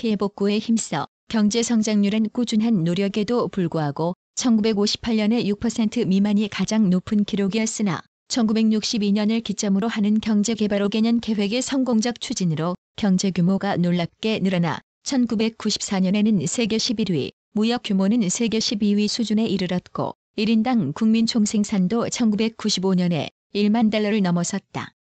피해 복구에 힘써 경제 성장률은 꾸준한 노력에도 불구하고 1958년에 6% 미만이 가장 높은 기록이었으나 1962년을 기점으로 하는 경제개발 5개년 계획의 성공적 추진으로 경제 규모가 놀랍게 늘어나 1994년에는 세계 11위, 무역 규모는 세계 12위 수준에 이르렀고 1인당 국민 총생산도 1995년에 1만 달러를 넘어섰다.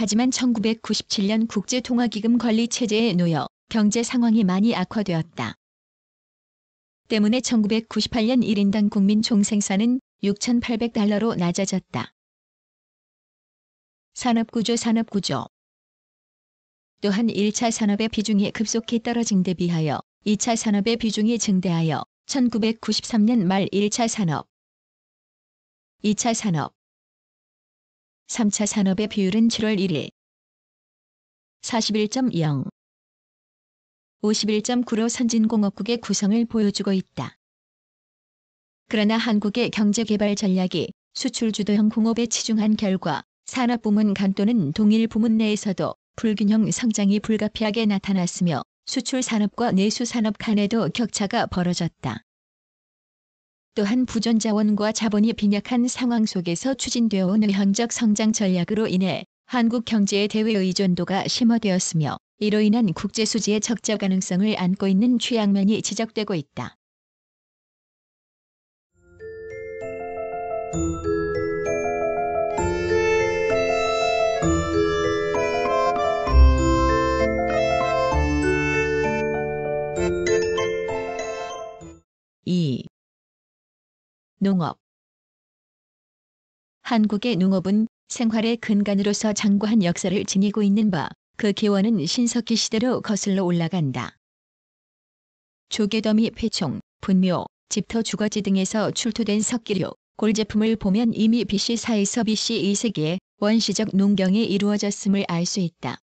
하지만 1997년 국제통화기금 관리체제에 놓여 경제 상황이 많이 악화되었다. 때문에 1998년 1인당 국민 총생산은 6,800달러로 낮아졌다. 산업구조 또한 1차 산업의 비중이 급속히 떨어진 데 비하여 2차 산업의 비중이 증대하여 1993년 말 1차 산업, 2차 산업, 3차 산업의 비율은 7월 1일 41.0, 51.9로 선진공업국의 구성을 보여주고 있다. 그러나 한국의 경제개발 전략이 수출 주도형 공업에 치중한 결과 산업부문 간 또는 동일 부문 내에서도 불균형 성장이 불가피하게 나타났으며 수출 산업과 내수 산업 간에도 격차가 벌어졌다. 또한 부존자원과 자본이 빈약한 상황 속에서 추진되어 온 의학적 성장 전략으로 인해 한국 경제의 대외 의존도가 심화되었으며 이로 인한 국제 수지의 적자 가능성을 안고 있는 취약면이 지적되고 있다. 농업. 한국의 농업은 생활의 근간으로서 장구한 역사를 지니고 있는 바, 그 기원은 신석기 시대로 거슬러 올라간다. 조개더미 폐총, 분묘, 집터 주거지 등에서 출토된 석기류, 골제품을 보면 이미 BC 4에서 BC 2세기에 원시적 농경이 이루어졌음을 알 수 있다.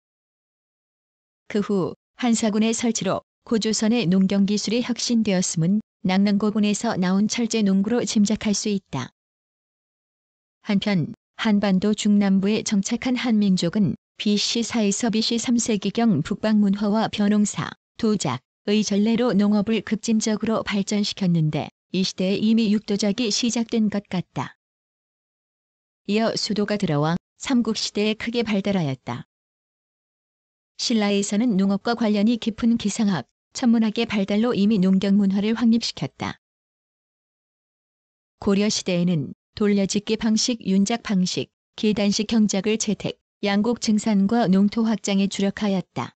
그 후 한사군의 설치로 고조선의 농경기술이 혁신되었음은 낙랑고군에서 나온 철제 농구로 짐작할 수 있다. 한편 한반도 중남부에 정착한 한민족은 BC 4에서 BC 3세기경 북방문화와 벼농사, 도작의 전례로 농업을 급진적으로 발전시켰는데 이 시대에 이미 육도작이 시작된 것 같다. 이어 수도가 들어와 삼국시대에 크게 발달하였다. 신라에서는 농업과 관련이 깊은 기상학, 천문학의 발달로 이미 농경문화를 확립시켰다. 고려시대에는 돌려짓기 방식, 윤작 방식, 계단식 경작을 채택, 양곡 증산과 농토 확장에 주력하였다.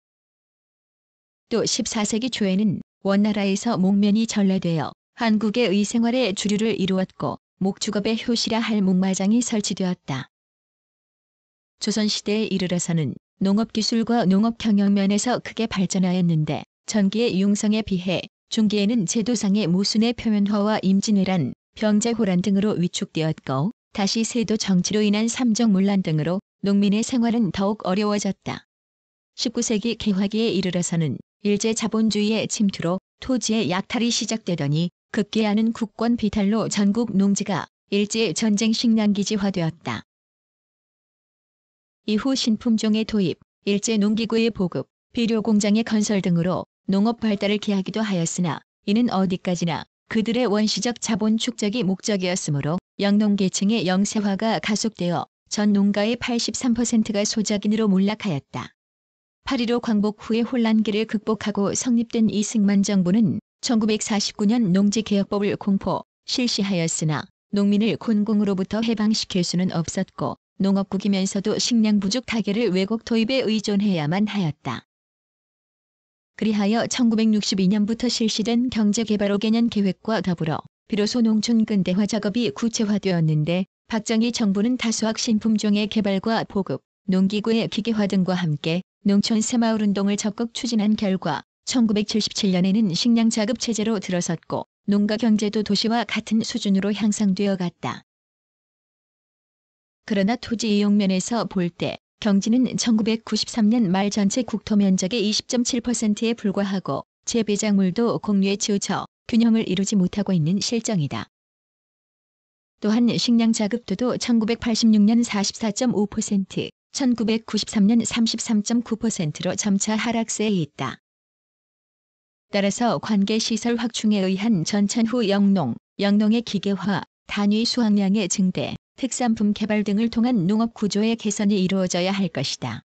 또 14세기 초에는 원나라에서 목면이 전래되어 한국의 의생활의 주류를 이루었고 목축업의 효시라 할 목마장이 설치되었다. 조선시대에 이르러서는 농업기술과 농업경영면에서 크게 발전하였는데 전기의 융성에 비해 중기에는 제도상의 모순의 표면화와 임진왜란, 병자호란 등으로 위축되었고 다시 세도 정치로 인한 삼정문란 등으로 농민의 생활은 더욱 어려워졌다. 19세기 개화기에 이르러서는 일제 자본주의의 침투로 토지의 약탈이 시작되더니 급기야는 국권 비탈로 전국 농지가 일제 전쟁 식량기지화되었다. 이후 신품종의 도입, 일제 농기구의 보급, 비료공장의 건설 등으로 농업 발달을 기하기도 하였으나 이는 어디까지나 그들의 원시적 자본 축적이 목적이었으므로 영농계층의 영세화가 가속되어 전 농가의 83%가 소작인으로 몰락하였다. 8.15 광복 후의 혼란기를 극복하고 성립된 이승만 정부는 1949년 농지개혁법을 공포, 실시하였으나 농민을 곤궁으로부터 해방시킬 수는 없었고 농업국이면서도 식량 부족 타결을 외국 도입에 의존해야만 하였다. 그리하여 1962년부터 실시된 경제개발 5개년 계획과 더불어 비로소 농촌 근대화 작업이 구체화되었는데 박정희 정부는 다수학 신품종의 개발과 보급, 농기구의 기계화 등과 함께 농촌 새마을운동을 적극 추진한 결과 1977년에는 식량 자급 체제로 들어섰고 농가 경제도 도시와 같은 수준으로 향상되어 갔다. 그러나 토지 이용 면에서 볼 때 경지는 1993년 말 전체 국토 면적의 20.7%에 불과하고 재배작물도 공유에 치우쳐 균형을 이루지 못하고 있는 실정이다. 또한 식량 자급도도 1986년 44.5%, 1993년 33.9%로 점차 하락세에 있다. 따라서 관계시설 확충에 의한 전천 후 영농, 영농의 기계화, 단위 수확량의 증대, 특산품 개발 등을 통한 농업 구조의 개선이 이루어져야 할 것이다.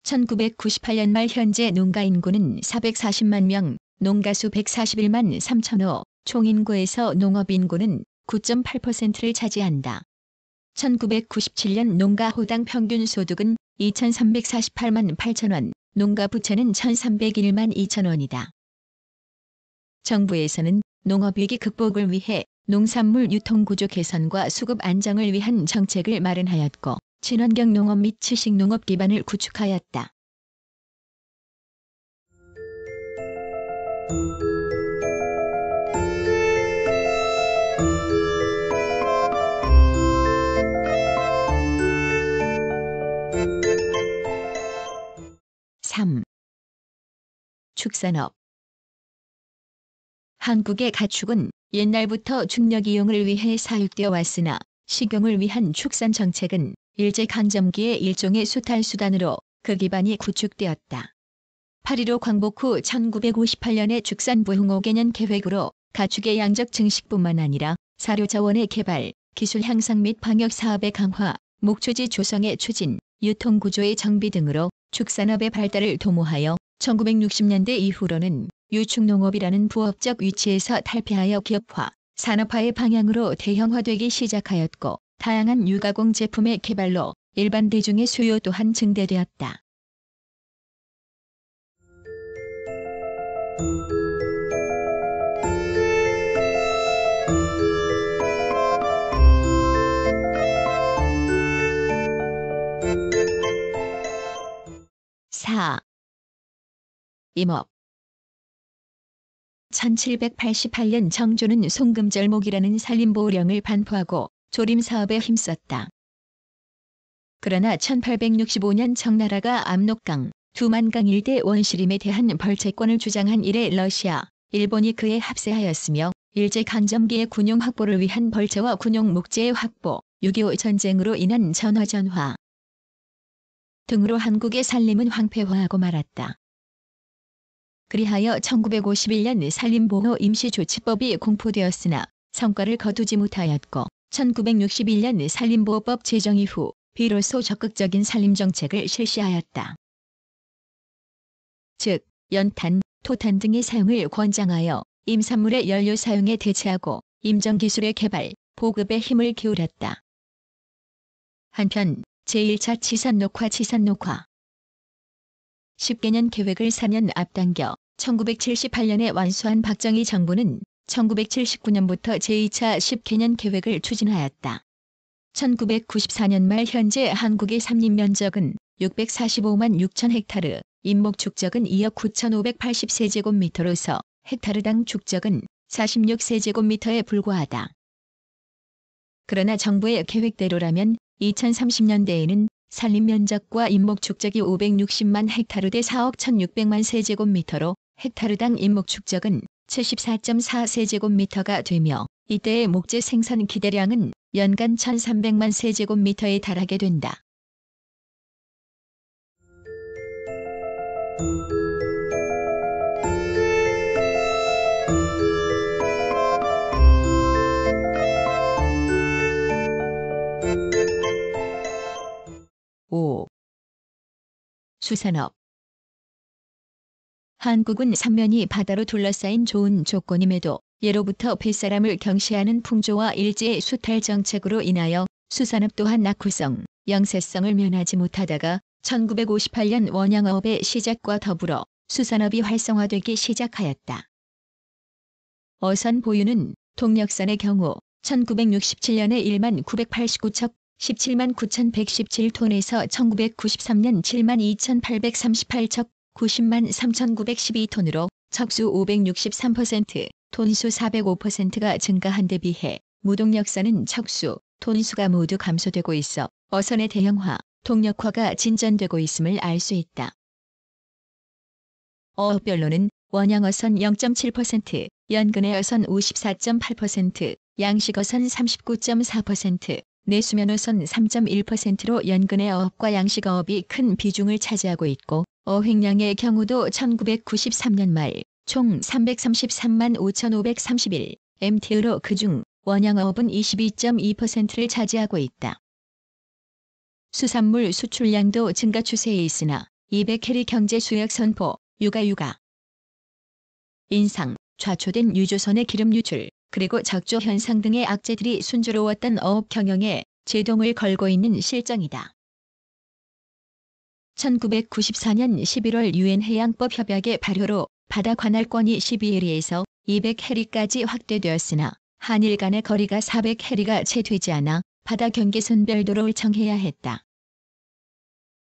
1998년 말 현재 농가 인구는 440만 명, 농가수 141만 3천호, 총인구에서 농업인구는 9.8%를 차지한다. 1997년 농가 호당 평균 소득은 2,348만 8천원, 농가 부채는 1,301만 2천원이다. 정부에서는 농업위기 극복을 위해 농산물 유통구조 개선과 수급 안정을 위한 정책을 마련하였고 친환경 농업 및 지식농업 기반을 구축하였다. 축산업. 한국의 가축은 옛날부터 중력 이용을 위해 사육되어 왔으나 식용을 위한 축산 정책은 일제강점기의 일종의 수탈수단으로 그 기반이 구축되었다. 8.15 광복 후 1958년의 축산부흥 5개년 계획으로 가축의 양적 증식뿐만 아니라 사료자원의 개발, 기술 향상 및 방역사업의 강화, 목초지 조성의 추진, 유통구조의 정비 등으로 축산업의 발달을 도모하여 1960년대 이후로는 유축농업이라는 부업적 위치에서 탈피하여 기업화, 산업화의 방향으로 대형화되기 시작하였고 다양한 유가공 제품의 개발로 일반 대중의 수요 또한 증대되었다. 임업. 1788년 정조는 송금절목이라는 산림보호령을 반포하고 조림사업에 힘썼다. 그러나 1865년 청나라가 압록강, 두만강 일대 원시림에 대한 벌채권을 주장한 이래 러시아, 일본이 그에 합세하였으며 일제강점기의 군용 확보를 위한 벌채와 군용 목재의 확보, 6.25 전쟁으로 인한 전화 등으로 한국의 산림은 황폐화하고 말았다. 그리하여 1951년 산림보호 임시조치법이 공포되었으나 성과를 거두지 못하였고 1961년 산림보호법 제정 이후 비로소 적극적인 산림정책을 실시하였다. 즉, 연탄, 토탄 등의 사용을 권장하여 임산물의 연료 사용에 대체하고 임정기술의 개발, 보급에 힘을 기울였다. 한편 제1차 치산녹화 10개년 계획을 4년 앞당겨 1978년에 완수한 박정희 정부는 1979년부터 제2차 10개년 계획을 추진하였다. 1994년 말 현재 한국의 산림 면적은 645만 6천 헥타르, 임목 축적은 2억 9,580세제곱미터로서 헥타르당 축적은 46세제곱미터에 불과하다. 그러나 정부의 계획대로라면 2030년대에는 산림 면적과 임목 축적이 560만 헥타르 대 4억 1,600만 세제곱미터로 헥타르당 임목 축적은 74.4세제곱미터가 되며 이때의 목재 생산 기대량은 연간 1,300만 세제곱미터에 달하게 된다. 수산업. 한국은 삼면이 바다로 둘러싸인 좋은 조건임에도 예로부터 뱃사람을 경시하는 풍조와 일제의 수탈 정책으로 인하여 수산업 또한 낙후성, 영세성을 면하지 못하다가 1958년 원양어업의 시작과 더불어 수산업이 활성화되기 시작하였다. 어선 보유는 동력선의 경우 1967년에 1만 989척, 17만 9,117톤에서 1993년 7만 2,838척, 90만 3,912톤으로 척수 563%, 톤수 405%가 증가한 데 비해 무동력선은 척수, 톤수가 모두 감소되고 있어 어선의 대형화, 동력화가 진전되고 있음을 알 수 있다. 어업별로는 원양어선 0.7%, 연근해어선 54.8%, 양식어선 39.4%, 내수면어선 3.1%로 연근해 어업과 양식어업이 큰 비중을 차지하고 있고 어획량의 경우도 1993년 말 총 333만 5,531 MT으로 그중 원양어업은 22.2%를 차지하고 있다. 수산물 수출량도 증가 추세에 있으나 200캐리 경제 수역 선포, 육아 인상, 좌초된 유조선의 기름 유출, 그리고 적조 현상 등의 악재들이 순조로웠던 어업 경영에 제동을 걸고 있는 실정이다. 1994년 11월 유엔 해양법 협약의 발효로 바다 관할권이 12해리에서 200해리까지 확대되었으나 한일 간의 거리가 400해리가 채 되지 않아 바다 경계선 별도로 정해야 했다.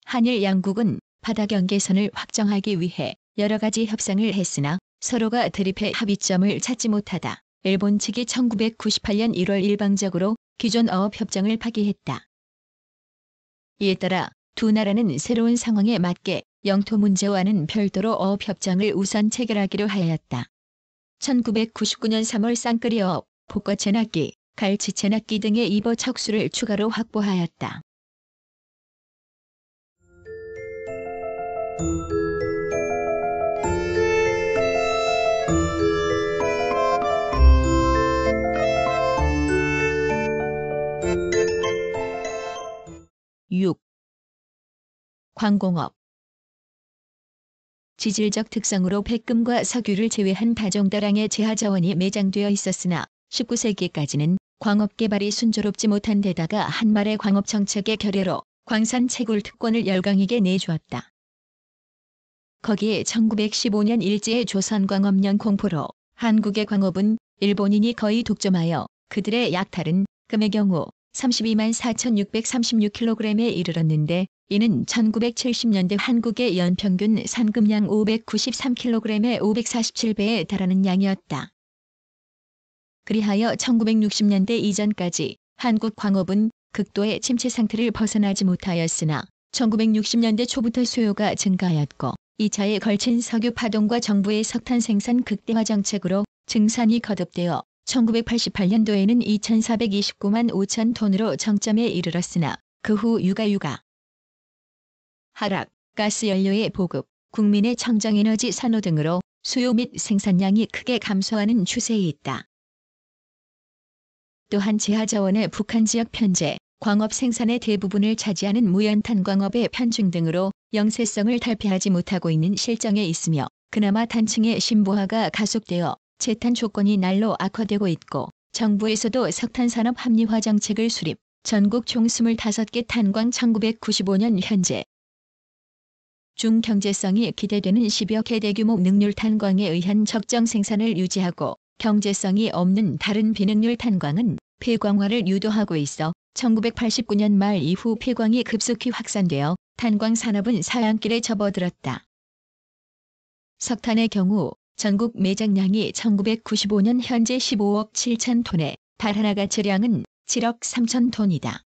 한일 양국은 바다 경계선을 확정하기 위해 여러 가지 협상을 했으나 서로가 대립해 합의점을 찾지 못하다 일본 측이 1998년 1월 일방적으로 기존 어업협정을 파기했다. 이에 따라 두 나라는 새로운 상황에 맞게 영토 문제와는 별도로 어업협정을 우선 체결하기로 하였다. 1999년 3월 쌍끌이 어업, 복과채낚기, 갈치채낚기 등의 입어 척수를 추가로 확보하였다. 광공업. 지질적 특성으로 백금과 석유를 제외한 다종다량의 제하자원이 매장되어 있었으나 19세기까지는 광업 개발이 순조롭지 못한 데다가 한말의 광업 정책의 결여로 광산 채굴 특권을 열강에게 내주었다. 거기에 1915년 일제의 조선광업령 공포로 한국의 광업은 일본인이 거의 독점하여 그들의 약탈은 금의 경우 32만 4,636kg에 이르렀는데 이는 1970년대 한국의 연평균 산금량 593kg의 547배에 달하는 양이었다. 그리하여 1960년대 이전까지 한국 광업은 극도의 침체 상태를 벗어나지 못하였으나 1960년대 초부터 수요가 증가하였고 2차에 걸친 석유 파동과 정부의 석탄 생산 극대화 정책으로 증산이 거듭되어 1988년도에는 2,429만 5천 톤으로 정점에 이르렀으나 그 후 유가 하락, 가스 연료의 보급, 국민의 청정에너지 산호 등으로 수요 및 생산량이 크게 감소하는 추세에 있다. 또한 제하자원의 북한 지역 편제, 광업 생산의 대부분을 차지하는 무연탄 광업의 편중 등으로 영세성을 탈피하지 못하고 있는 실정에 있으며 그나마 단층의 신부화가 가속되어 채탄 조건이 날로 악화되고 있고 정부에서도 석탄산업 합리화 정책을 수립, 전국 총 25개 탄광 1995년 현재 중 경제성이 기대되는 10여 개 대규모 능률 탄광에 의한 적정 생산을 유지하고 경제성이 없는 다른 비능률 탄광은 폐광화를 유도하고 있어 1989년 말 이후 폐광이 급속히 확산되어 탄광 산업은 사양길에 접어들었다. 석탄의 경우 전국 매장량이 1995년 현재 15억 7천 톤에 달하나 가처량은 7억 3천 톤이다.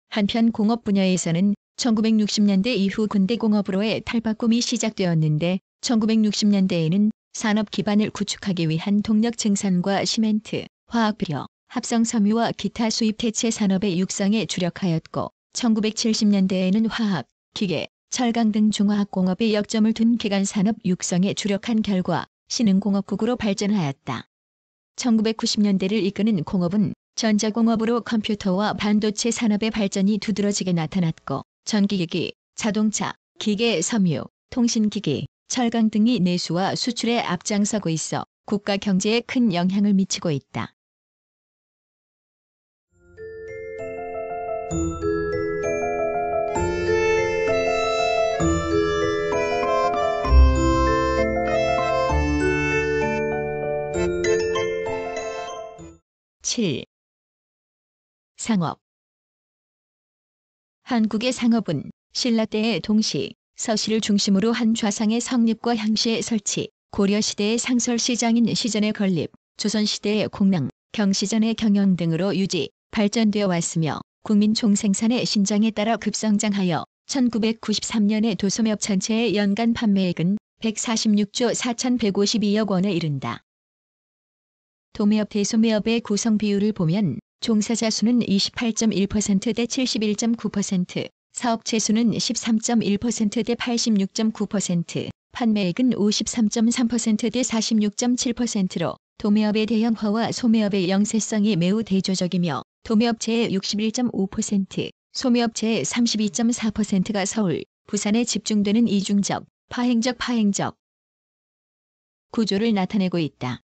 한편 공업 분야에서는 1960년대 이후 군대공업으로의 탈바꿈이 시작되었는데 1960년대에는 산업 기반을 구축하기 위한 동력 증산과 시멘트, 화학비료, 합성섬유와 기타 수입 대체 산업의 육성에 주력하였고 1970년대에는 화학, 기계, 철강 등 중화학공업에 역점을 둔 기간산업 육성에 주력한 결과 신흥공업국으로 발전하였다. 1990년대를 이끄는 공업은 전자공업으로 컴퓨터와 반도체 산업의 발전이 두드러지게 나타났고 전기기기, 자동차, 기계, 섬유, 통신기기, 철강 등이 내수와 수출에 앞장서고 있어 국가 경제에 큰 영향을 미치고 있다. 상업. 한국의 상업은 신라 때의 동시, 서시를 중심으로 한 좌상의 성립과 향시의 설치, 고려시대의 상설시장인 시전의 건립, 조선시대의 공랑, 경시전의 경영 등으로 유지, 발전되어 왔으며 국민 총생산의 신장에 따라 급성장하여 1993년에 도소매업 전체의 연간 판매액은 146조 4,152억 원에 이른다. 도매업 대소매업의 구성 비율을 보면 종사자 수는 28.1%대 71.9%, 사업체 수는 13.1%대 86.9%, 판매액은 53.3%대 46.7%로 도매업의 대형화와 소매업의 영세성이 매우 대조적이며 도매업체의 61.5%, 소매업체의 32.4%가 서울, 부산에 집중되는 이중적, 파행적 구조를 나타내고 있다.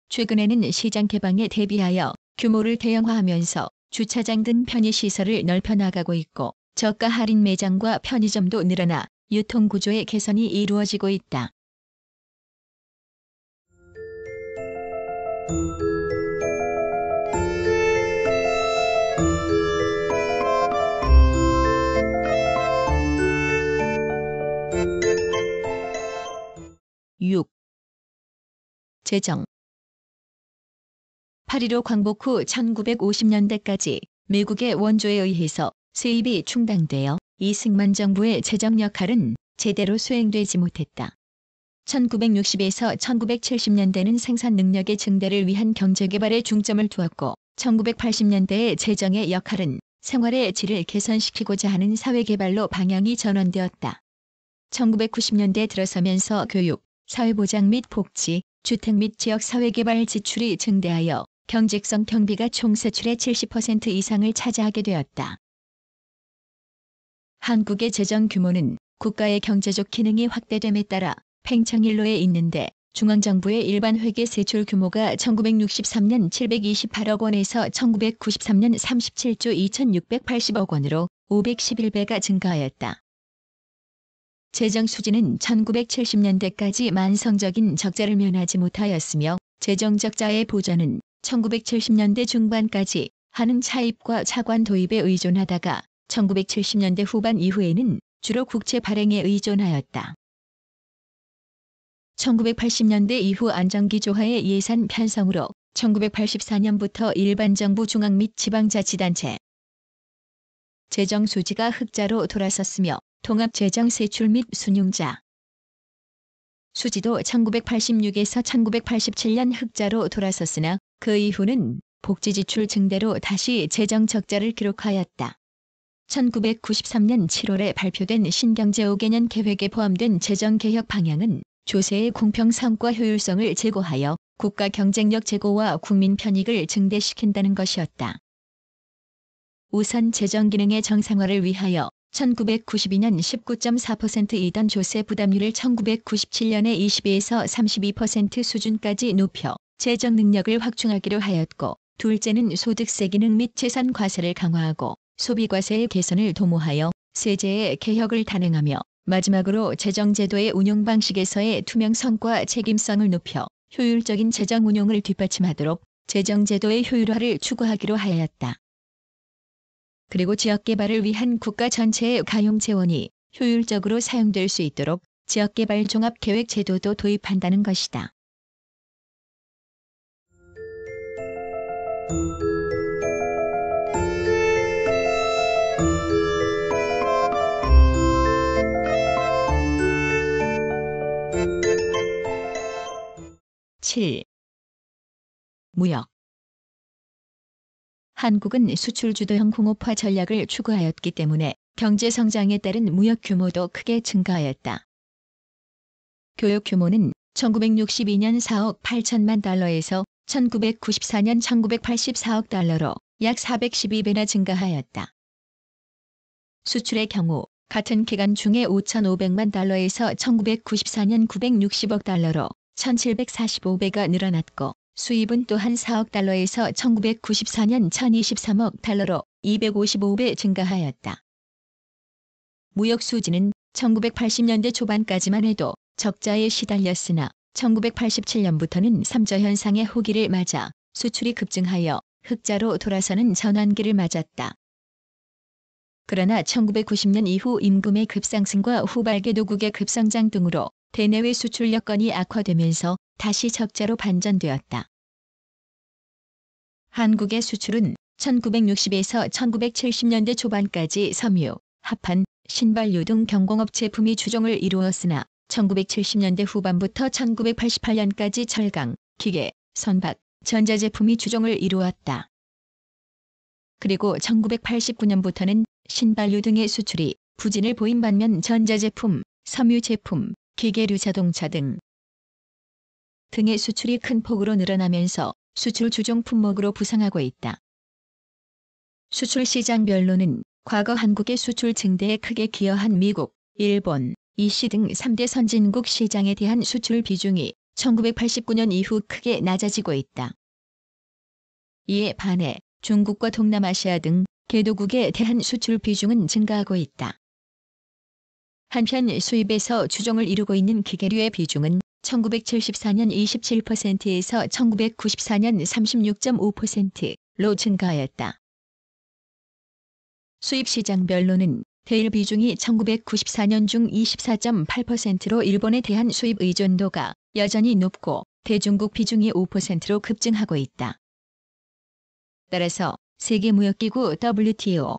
최근에는 시장 개방에 대비하여 규모를 대형화하면서 주차장 등 편의시설을 넓혀나가고 있고 저가 할인 매장과 편의점도 늘어나 유통구조의 개선이 이루어지고 있다. (6) 재정 8.15 광복 후 1950년대까지 미국의 원조에 의해서 수입이 충당되어 이승만 정부의 재정 역할은 제대로 수행되지 못했다. 1960에서 1970년대는 생산 능력의 증대를 위한 경제개발에 중점을 두었고 1980년대의 재정의 역할은 생활의 질을 개선시키고자 하는 사회개발로 방향이 전환되었다. 1990년대 들어서면서 교육, 사회보장 및 복지, 주택 및 지역사회개발 지출이 증대하여 경직성 경비가 총 세출의 70% 이상을 차지하게 되었다. 한국의 재정 규모는 국가의 경제적 기능이 확대됨에 따라 팽창일로에 있는데 중앙정부의 일반 회계 세출 규모가 1963년 728억 원에서 1993년 37조 2680억 원으로 511배가 증가하였다. 재정 수지는 1970년대까지 만성적인 적자를 면하지 못하였으며 재정 적자의 보전은 1970년대 중반까지 한은 차입과 차관 도입에 의존하다가 1970년대 후반 이후에는 주로 국채 발행에 의존하였다. 1980년대 이후 안정기조하의 예산 편성으로 1984년부터 일반 정부 중앙 및 지방자치단체 재정 수지가 흑자로 돌아섰으며 통합재정 세출 및 순융자 수지도 1986에서 1987년 흑자로 돌아섰으나 그 이후는 복지지출 증대로 다시 재정 적자를 기록하였다. 1993년 7월에 발표된 신경제 5개년 계획에 포함된 재정개혁 방향은 조세의 공평성과 효율성을 제고하여 국가 경쟁력 제고와 국민 편익을 증대시킨다는 것이었다. 우선 재정 기능의 정상화를 위하여 1992년 19.4%이던 조세 부담률을 1997년에 22에서 32% 수준까지 높여 재정 능력을 확충하기로 하였고, 둘째는 소득세 기능 및 재산 과세를 강화하고 소비과세의 개선을 도모하여 세제의 개혁을 단행하며 마지막으로 재정제도의 운용 방식에서의 투명성과 책임성을 높여 효율적인 재정 운용을 뒷받침하도록 재정제도의 효율화를 추구하기로 하였다. 그리고 지역개발을 위한 국가 전체의 가용 재원이 효율적으로 사용될 수 있도록 지역개발 종합계획 제도도 도입한다는 것이다. (7) 무역 한국은 수출주도형 공업화 전략을 추구하였기 때문에 경제 성장에 따른 무역 규모도 크게 증가하였다. 교역 규모는 1962년 4억 8천만 달러에서 1994년 1984억 달러로 약 412배나 증가하였다. 수출의 경우 같은 기간 중에 5,500만 달러에서 1994년 960억 달러로 1,745배가 늘어났고, 수입은 또한 4억 달러에서 1994년 1,023억 달러로 255배 증가하였다. 무역 수지는 1980년대 초반까지만 해도 적자에 시달렸으나 1987년부터는 삼저 현상의 호기를 맞아 수출이 급증하여 흑자로 돌아서는 전환기를 맞았다. 그러나 1990년 이후 임금의 급상승과 후발계 도국의 급성장 등으로 대내외 수출 여건이 악화되면서 다시 적자로 반전되었다. 한국의 수출은 1960에서 1970년대 초반까지 섬유, 합판, 신발유 등 경공업 제품이 주종을 이루었으나 1970년대 후반부터 1988년까지 철강, 기계, 선박, 전자제품이 주종을 이루었다. 그리고 1989년부터는 신발유 등의 수출이 부진을 보인 반면 전자제품, 섬유 제품, 기계류 자동차 등의 수출이 큰 폭으로 늘어나면서 수출 주종 품목으로 부상하고 있다. 수출 시장별로는 과거 한국의 수출 증대에 크게 기여한 미국, 일본, EC 등 3대 선진국 시장에 대한 수출 비중이 1989년 이후 크게 낮아지고 있다. 이에 반해 중국과 동남아시아 등 개도국에 대한 수출 비중은 증가하고 있다. 한편 수입에서 주종을 이루고 있는 기계류의 비중은 1974년 27%에서 1994년 36.5%로 증가하였다. 수입 시장별로는 대일 비중이 1994년 중 24.8%로 일본에 대한 수입 의존도가 여전히 높고 대중국 비중이 5%로 급증하고 있다. 따라서 세계무역기구 WTO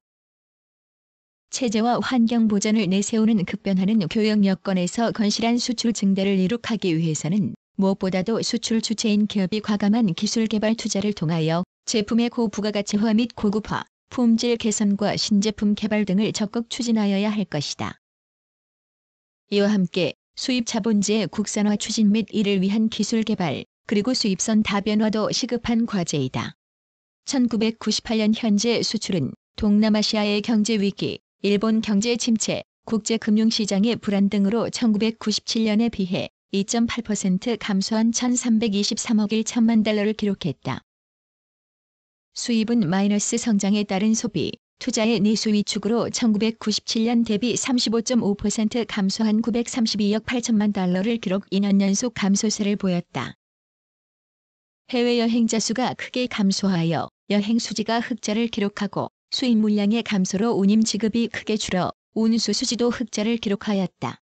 체제와 환경 보전을 내세우는 급변하는 교역 여건에서 건실한 수출 증대를 이룩하기 위해서는 무엇보다도 수출 주체인 기업이 과감한 기술 개발 투자를 통하여 제품의 고부가가치화 및 고급화, 품질 개선과 신제품 개발 등을 적극 추진하여야 할 것이다. 이와 함께 수입 자본지의 국산화 추진 및 이를 위한 기술 개발, 그리고 수입선 다변화도 시급한 과제이다. 1998년 현재 수출은 동남아시아의 경제 위기, 일본 경제 침체, 국제 금융시장의 불안 등으로 1997년에 비해 2.8% 감소한 1,323억 1천만 달러를 기록했다. 수입은 마이너스 성장에 따른 소비, 투자의 내수 위축으로 1997년 대비 35.5% 감소한 932억 8천만 달러를 기록 2년 연속 감소세를 보였다. 해외 여행자 수가 크게 감소하여 여행 수지가 흑자를 기록하고 수입 물량의 감소로 운임 지급이 크게 줄어 운수 수지도 흑자를 기록하였다.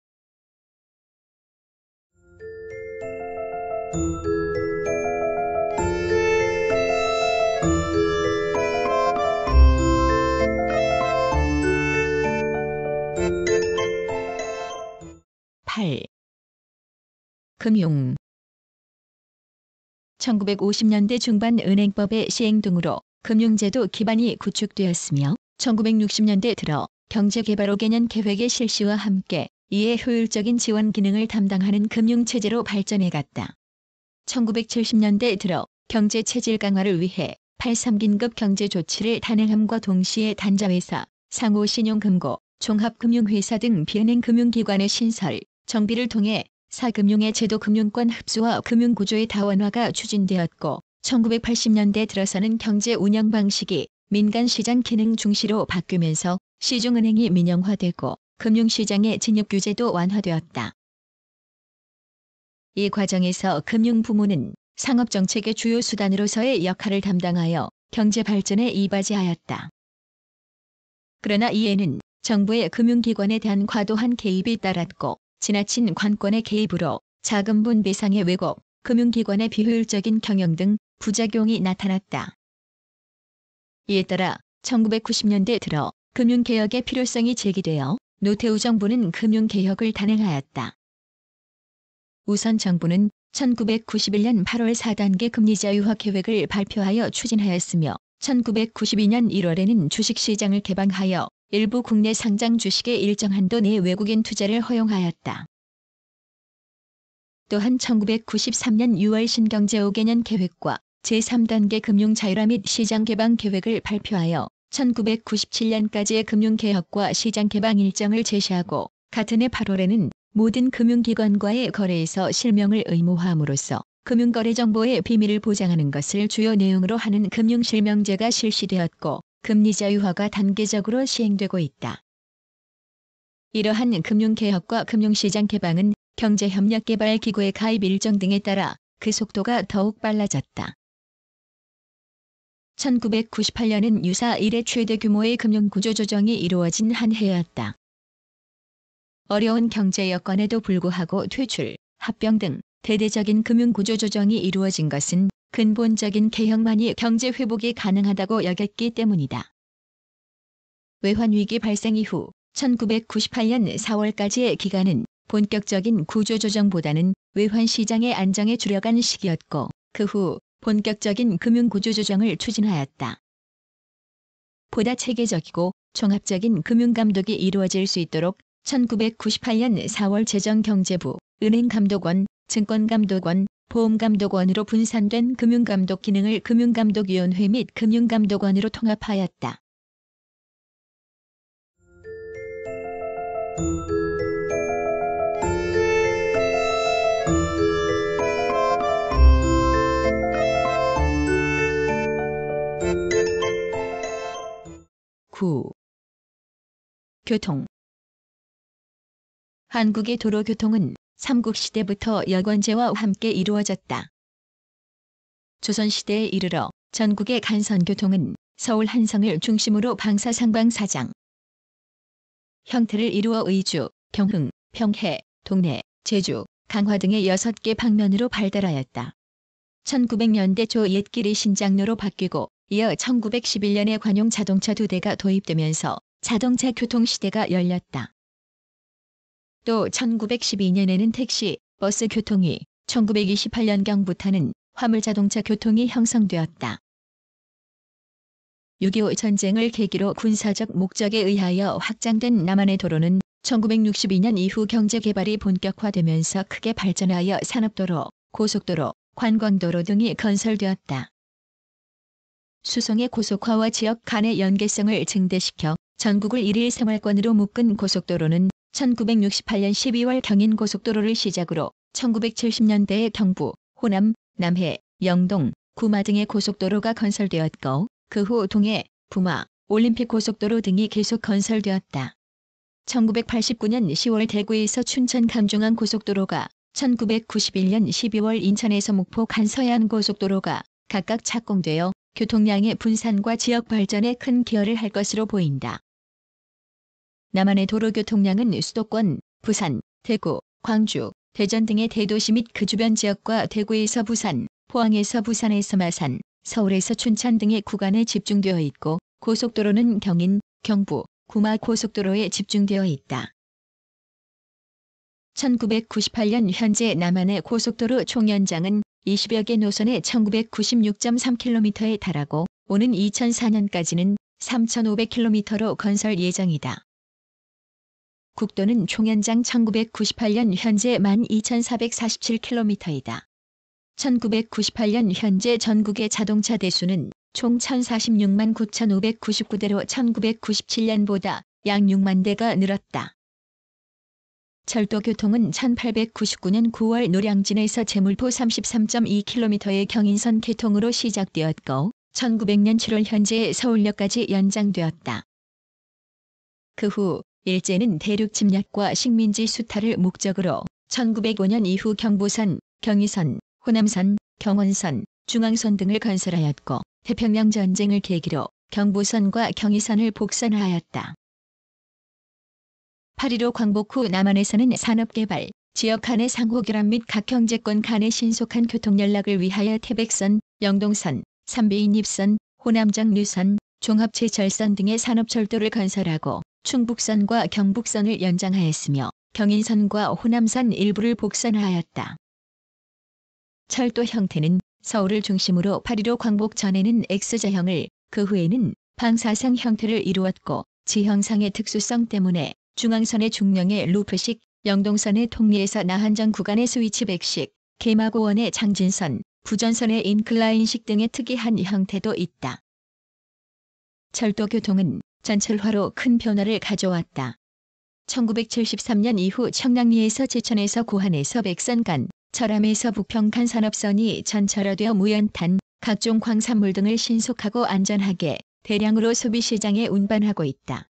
금융 1950년대 중반 은행법의 시행 등으로 금융제도 기반이 구축되었으며 1960년대 들어 경제개발 5개년 계획의 실시와 함께 이에 효율적인 지원 기능을 담당하는 금융체제로 발전해갔다. 1970년대 들어 경제체질 강화를 위해 8.3긴급 경제조치를 단행함과 동시에 단자회사, 상호신용금고, 종합금융회사 등 비은행 금융기관의 신설, 정비를 통해 사금융의 제도 금융권 흡수와 금융구조의 다원화가 추진되었고 1980년대 들어서는 경제 운영 방식이 민간시장 기능 중시로 바뀌면서 시중은행이 민영화되고 금융시장의 진입규제도 완화되었다. 이 과정에서 금융부문은 상업정책의 주요 수단으로서의 역할을 담당하여 경제 발전에 이바지하였다. 그러나 이에는 정부의 금융기관에 대한 과도한 개입이 따랐고 지나친 관권의 개입으로 자금분 배상의 왜곡, 금융기관의 비효율적인 경영 등 부작용이 나타났다. 이에 따라 1990년대 들어 금융개혁의 필요성이 제기되어 노태우 정부는 금융개혁을 단행하였다. 우선 정부는 1991년 8월 4단계 금리자유화 계획을 발표하여 추진하였으며 1992년 1월에는 주식시장을 개방하여 일부 국내 상장 주식의 일정 한도 내 외국인 투자를 허용하였다. 또한 1993년 6월 신경제 5개년 계획과 제3단계 금융자율화 및 시장 개방 계획을 발표하여 1997년까지의 금융개혁과 시장 개방 일정을 제시하고 같은 해 8월에는 모든 금융기관과의 거래에서 실명을 의무화함으로써 금융거래 정보의 비밀을 보장하는 것을 주요 내용으로 하는 금융실명제가 실시되었고 금리자유화가 단계적으로 시행되고 있다. 이러한 금융개혁과 금융시장 개방은 경제협력개발기구의 가입 일정 등에 따라 그 속도가 더욱 빨라졌다. 1998년은 유사 이래 최대 규모의 금융구조 조정이 이루어진 한 해였다. 어려운 경제 여건에도 불구하고 퇴출, 합병 등 대대적인 금융구조 조정이 이루어진 것은 근본적인 개혁만이 경제 회복이 가능하다고 여겼기 때문이다. 외환위기 발생 이후 1998년 4월까지의 기간은 본격적인 구조조정보다는 외환시장의 안정에 주력한 시기였고 그 후 본격적인 금융구조조정을 추진하였다. 보다 체계적이고 종합적인 금융감독이 이루어질 수 있도록 1998년 4월 재정경제부, 은행감독원, 증권감독원, 보험감독원으로 분산된 금융감독 기능을 금융감독위원회 및 금융감독원으로 통합하였다. 교통. 한국의 도로교통은 삼국시대부터 여관제와 함께 이루어졌다. 조선시대에 이르러 전국의 간선교통은 서울 한성을 중심으로 방사상방사장 형태를 이루어 의주, 경흥, 평해, 동래, 제주, 강화 등의 6개 방면으로 발달하였다. 1900년대 초 옛길이 신장로로 바뀌고 이어 1911년에 관용 자동차 2대가 도입되면서 자동차 교통 시대가 열렸다. 또 1912년에는 택시, 버스 교통이, 1928년경부터는 화물자동차 교통이 형성되었다. 6.25 전쟁을 계기로 군사적 목적에 의하여 확장된 남한의 도로는 1962년 이후 경제개발이 본격화되면서 크게 발전하여 산업도로, 고속도로, 관광도로 등이 건설되었다. 수송의 고속화와 지역 간의 연계성을 증대시켜 전국을 일일 생활권으로 묶은 고속도로는 1968년 12월 경인고속도로를 시작으로 1970년대에 경부, 호남, 남해, 영동, 구마 등의 고속도로가 건설되었고 그 후 동해, 부마, 올림픽고속도로 등이 계속 건설되었다. 1989년 10월 대구에서 춘천 감중항 고속도로가 1991년 12월 인천에서 목포 간 서해안고속도로가 각각 착공되어 교통량의 분산과 지역 발전에 큰 기여를 할 것으로 보인다. 남한의 도로 교통량은 수도권, 부산, 대구, 광주, 대전 등의 대도시 및 그 주변 지역과 대구에서 부산, 포항에서 부산에서 마산, 서울에서 춘천 등의 구간에 집중되어 있고 고속도로는 경인, 경부, 구마 고속도로에 집중되어 있다. 1998년 현재 남한의 고속도로 총연장은 20여 개 노선의 1996.3km에 달하고 오는 2004년까지는 3,500km로 건설 예정이다. 국도는 총연장 1998년 현재 12,447km이다. 1998년 현재 전국의 자동차 대수는 총 1,046만 9,599대로 1997년보다 약 6만 대가 늘었다. 철도교통은 1899년 9월 노량진에서 제물포 33.2km의 경인선 개통으로 시작되었고 1900년 7월 현재 서울역까지 연장되었다. 그 후 일제는 대륙 침략과 식민지 수탈을 목적으로 1905년 이후 경부선, 경의선, 호남선, 경원선, 중앙선 등을 건설하였고 태평양 전쟁을 계기로 경부선과 경의선을 복선하였다. 8.15 광복 후 남한에서는 산업개발, 지역 간의 상호결합 및 각 경제권 간의 신속한 교통연락을 위하여 태백선, 영동선, 삼비인입선, 호남정류선, 종합제철선 등의 산업철도를 건설하고 충북선과 경북선을 연장하였으며 경인선과 호남선 일부를 복선하였다. 철도 형태는 서울을 중심으로 8.15 광복 전에는 X자형을, 그 후에는 방사선 형태를 이루었고 지형상의 특수성 때문에 중앙선의 중령의 루프식, 영동선의 통리에서 나한정 구간의 스위치백식, 개마고원의 장진선, 부전선의 인클라인식 등의 특이한 형태도 있다. 철도교통은 전철화로 큰 변화를 가져왔다. 1973년 이후 청량리에서 제천에서 고한에서 백선 간, 철암에서 부평 간 산업선이 전철화되어 무연탄, 각종 광산물 등을 신속하고 안전하게 대량으로 소비시장에 운반하고 있다.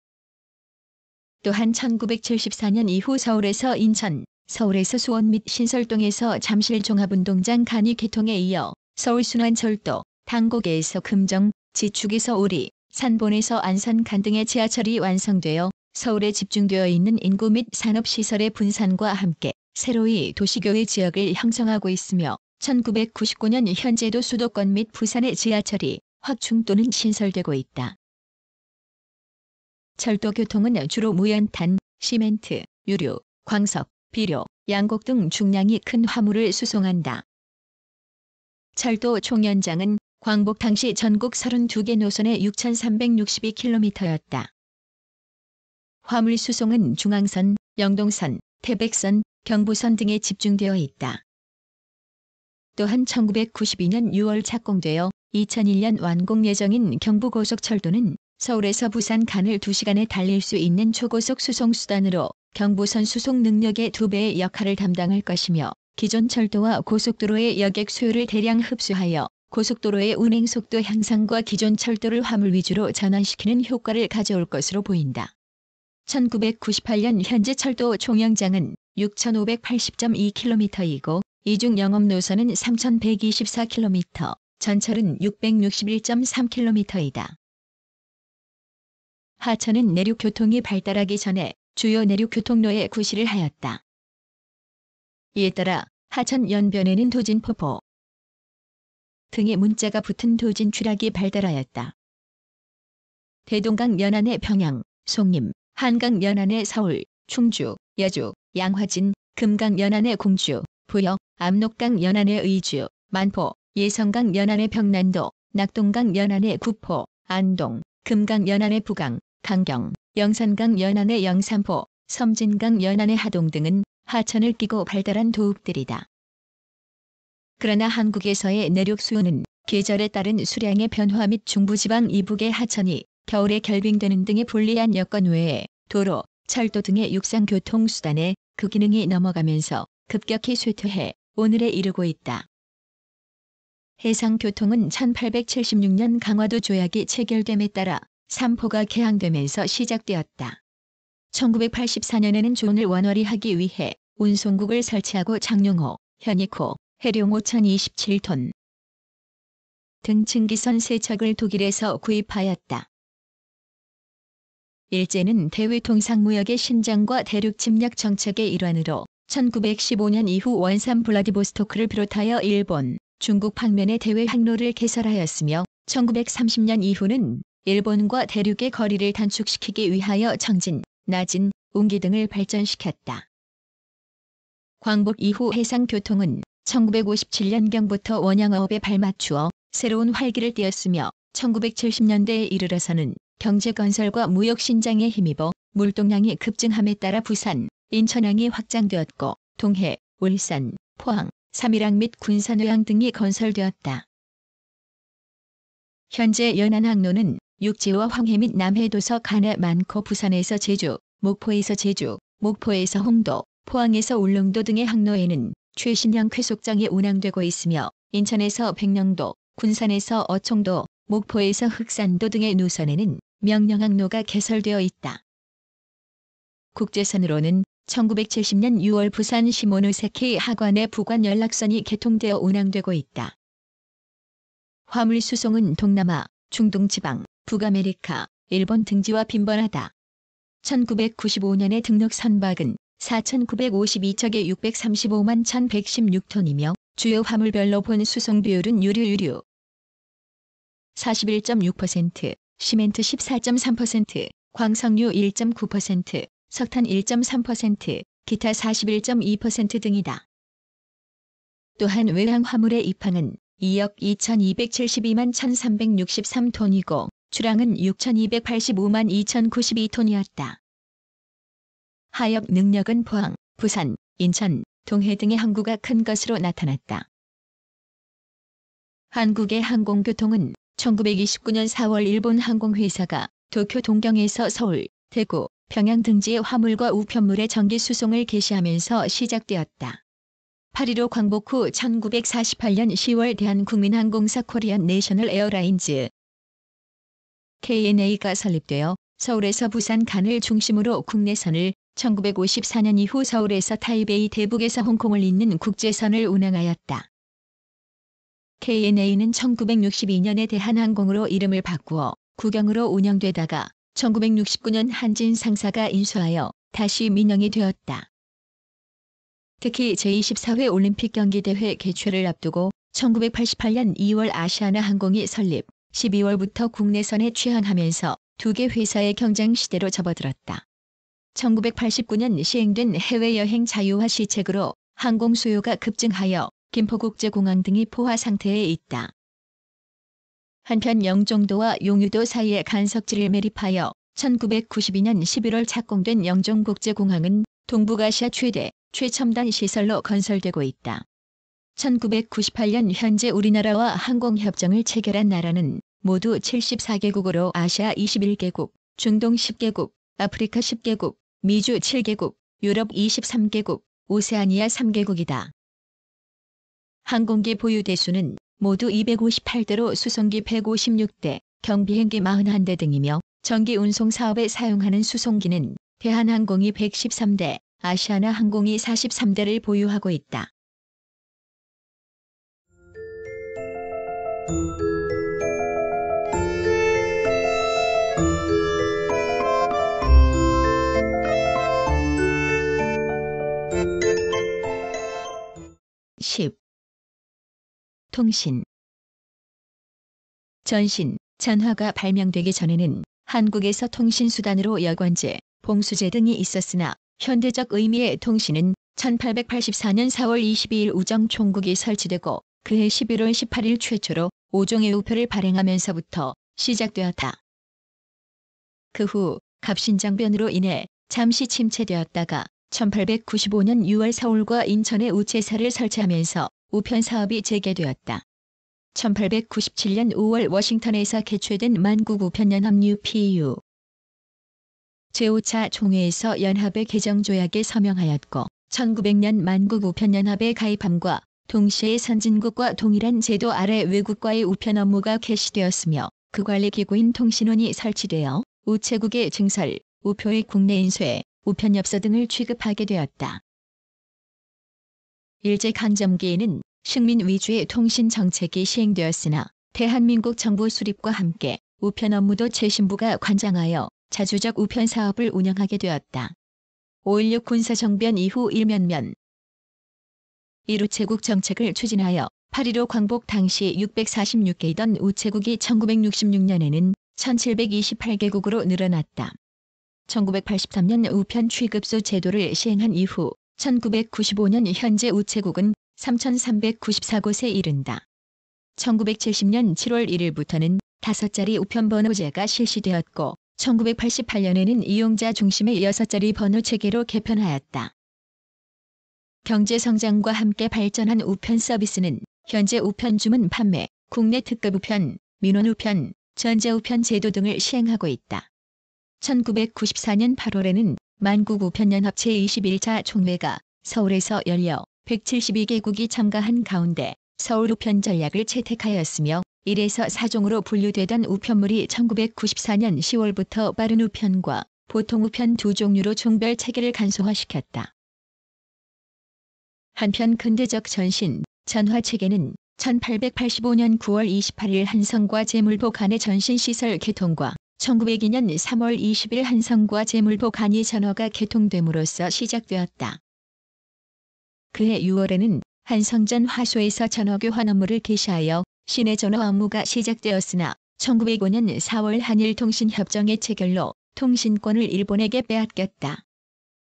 또한 1974년 이후 서울에서 인천, 서울에서 수원 및 신설동에서 잠실 종합운동장 간이 개통에 이어 서울순환철도, 당곡에서 금정, 지축에서 오리, 산본에서 안산 간 등의 지하철이 완성되어 서울에 집중되어 있는 인구 및 산업시설의 분산과 함께 새로이 도시교외 지역을 형성하고 있으며 1999년 현재도 수도권 및 부산의 지하철이 확충 또는 신설되고 있다. 철도교통은 주로 무연탄, 시멘트, 유류, 광석, 비료, 양곡 등 중량이 큰 화물을 수송한다. 철도 총연장은 광복 당시 전국 32개 노선의 6,362km였다. 화물 수송은 중앙선, 영동선, 태백선, 경부선 등에 집중되어 있다. 또한 1992년 6월 착공되어 2001년 완공 예정인 경부고속철도는 서울에서 부산 간을 2시간에 달릴 수 있는 초고속 수송수단으로 경부선 수송 능력의 2배의 역할을 담당할 것이며 기존 철도와 고속도로의 여객 수요를 대량 흡수하여 고속도로의 운행 속도 향상과 기존 철도를 화물 위주로 전환시키는 효과를 가져올 것으로 보인다. 1998년 현재 철도 총영장은 6,580.2km이고 이 중 영업 노선은 3,124km, 전철은 661.3km이다. 하천은 내륙교통이 발달하기 전에 주요 내륙교통로에 구실을 하였다. 이에 따라 하천 연변에는 도진포포 등의 문자가 붙은 도진 추락이 발달하였다. 대동강 연안의 평양, 송림, 한강 연안의 서울, 충주, 여주, 양화진, 금강 연안의 공주, 부여, 압록강 연안의 의주, 만포, 예성강 연안의 평난도, 낙동강 연안의 구포, 안동, 금강 연안의 부강, 강경, 영산강 연안의 영산포, 섬진강 연안의 하동 등은 하천을 끼고 발달한 도읍들이다. 그러나 한국에서의 내륙 수요는 계절에 따른 수량의 변화 및 중부지방 이북의 하천이 겨울에 결빙되는 등의 불리한 여건 외에 도로, 철도 등의 육상교통수단에 그 기능이 넘어가면서 급격히 쇠퇴해 오늘에 이르고 있다. 해상교통은 1876년 강화도 조약이 체결됨에 따라 삼포가 개항되면서 시작되었다. 1984년에는 존을 원활히 하기 위해 운송국을 설치하고 장룡호, 현익호, 해룡호 1027톤 등 증기선 세척을 독일에서 구입하였다. 일제는 대외통상무역의 신장과 대륙 침략 정책의 일환으로 1915년 이후 원산 블라디보스토크를 비롯하여 일본, 중국 방면의 대외 항로를 개설하였으며 1930년 이후는 일본과 대륙의 거리를 단축시키기 위하여 청진, 나진, 운기 등을 발전시켰다. 광복 이후 해상교통은 1957년경부터 원양어업에 발맞추어 새로운 활기를 띠었으며 1970년대에 이르러서는 경제건설과 무역 신장에 힘입어 물동량이 급증함에 따라 부산, 인천항이 확장되었고 동해, 울산, 포항, 삼일항 및 군산회항 등이 건설되었다. 현재 연안항로는 육지와 황해 및 남해도서 간에 많고 부산에서 제주, 목포에서 제주, 목포에서 홍도, 포항에서 울릉도 등의 항로에는 최신형 쾌속정이 운항되고 있으며 인천에서 백령도, 군산에서 어청도, 목포에서 흑산도 등의 노선에는 명령항로가 개설되어 있다. 국제선으로는 1970년 6월 부산 시모노세키 하관의 부관 연락선이 개통되어 운항되고 있다. 화물 수송은 동남아, 중동지방, 북아메리카, 일본 등지와 빈번하다. 1995년에 등록 선박은 4,952척에 635만 1,116톤이며 주요 화물별로 본 수송 비율은 유류 41.6%, 시멘트 14.3%, 광석유 1.9%, 석탄 1.3%, 기타 41.2% 등이다. 또한 외항 화물의 입항은 2억 2,272만 1,363톤이고 출항은 6,285만 2,092톤이었다. 하역 능력은 포항, 부산, 인천, 동해 등의 항구가 큰 것으로 나타났다. 한국의 항공교통은 1929년 4월 일본 항공회사가 도쿄 동경에서 서울, 대구, 평양 등지의 화물과 우편물의 정기 수송을 개시하면서 시작되었다. 8.15 광복 후 1948년 10월 대한국민항공사 코리안 내셔널 에어라인즈 KNA가 설립되어 서울에서 부산 간을 중심으로 국내선을 1954년 이후 서울에서 타이베이 대북에서 홍콩을 잇는 국제선을 운항하였다. KNA는 1962년에 대한항공으로 이름을 바꾸어 국영으로 운영되다가 1969년 한진 상사가 인수하여 다시 민영이 되었다. 특히 제24회 올림픽 경기대회 개최를 앞두고 1988년 2월 아시아나항공이 설립, 12월부터 국내선에 취항하면서 두 개 회사의 경쟁 시대로 접어들었다. 1989년 시행된 해외여행 자유화 시책으로 항공 수요가 급증하여 김포국제공항 등이 포화 상태에 있다. 한편 영종도와 용유도 사이에 간석지를 매립하여 1992년 11월 착공된 영종국제공항은 동북아시아 최대 최첨단 시설로 건설되고 있다. 1998년 현재 우리나라와 항공협정을 체결한 나라는 모두 74개국으로 아시아 21개국, 중동 10개국, 아프리카 10개국, 미주 7개국, 유럽 23개국, 오세아니아 3개국이다. 항공기 보유 대수는 모두 258대로 수송기 156대, 경비행기 41대 등이며 전기 운송 사업에 사용하는 수송기는 대한항공이 113대, 아시아나항공이 43대를 보유하고 있다. 통신. 전신, 전화가 발명되기 전에는 한국에서 통신수단으로 여권제, 봉수제 등이 있었으나 현대적 의미의 통신은 1884년 4월 22일 우정 총국이 설치되고 그해 11월 18일 최초로 5종의 우표를 발행하면서부터 시작되었다. 그 후 갑신정변으로 인해 잠시 침체되었다가 1895년 6월 서울과 인천에 우체사를 설치하면서 우편 사업이 재개되었다. 1897년 5월 워싱턴에서 개최된 만국우편연합 UPU 제5차 총회에서 연합의 개정 조약에 서명하였고 1900년 만국우편연합에 가입함과 동시에 선진국과 동일한 제도 아래 외국과의 우편 업무가 개시되었으며 그 관리기구인 통신원이 설치되어 우체국의 증설, 우표의 국내 인쇄, 우편엽서 등을 취급하게 되었다. 일제강점기에는 식민 위주의 통신 정책이 시행되었으나 대한민국 정부 수립과 함께 우편 업무도 최신부가 관장하여 자주적 우편 사업을 운영하게 되었다. 5.16 군사정변 이후 일면면 일우체국 정책을 추진하여 8.15 광복 당시 646개이던 우체국이 1966년에는 1728개국으로 늘어났다. 1983년 우편 취급소 제도를 시행한 이후 1995년 현재 우체국은 3,394곳에 이른다. 1970년 7월 1일부터는 5자리 우편번호제가 실시되었고 1988년에는 이용자 중심의 6자리 번호 체계로 개편하였다. 경제성장과 함께 발전한 우편 서비스는 현재 우편 주문 판매, 국내 특급 우편, 민원 우편, 전자우편 제도 등을 시행하고 있다. 1994년 8월에는 만국우편연합 제21차 총회가 서울에서 열려 172개국이 참가한 가운데 서울우편 전략을 채택하였으며 1에서 4종으로 분류되던 우편물이 1994년 10월부터 빠른 우편과 보통 우편 두 종류로 종별 체계를 간소화시켰다. 한편 근대적 전신, 전화 체계는 1885년 9월 28일 한성과 제물포 간의 전신시설 개통과 1902년 3월 20일 한성과 제물포 간이 전화가 개통됨으로써 시작되었다. 그해 6월에는 한성전 화소에서 전화교환 업무를 개시하여 시내 전화 업무가 시작되었으나 1905년 4월 한일통신협정의 체결로 통신권을 일본에게 빼앗겼다.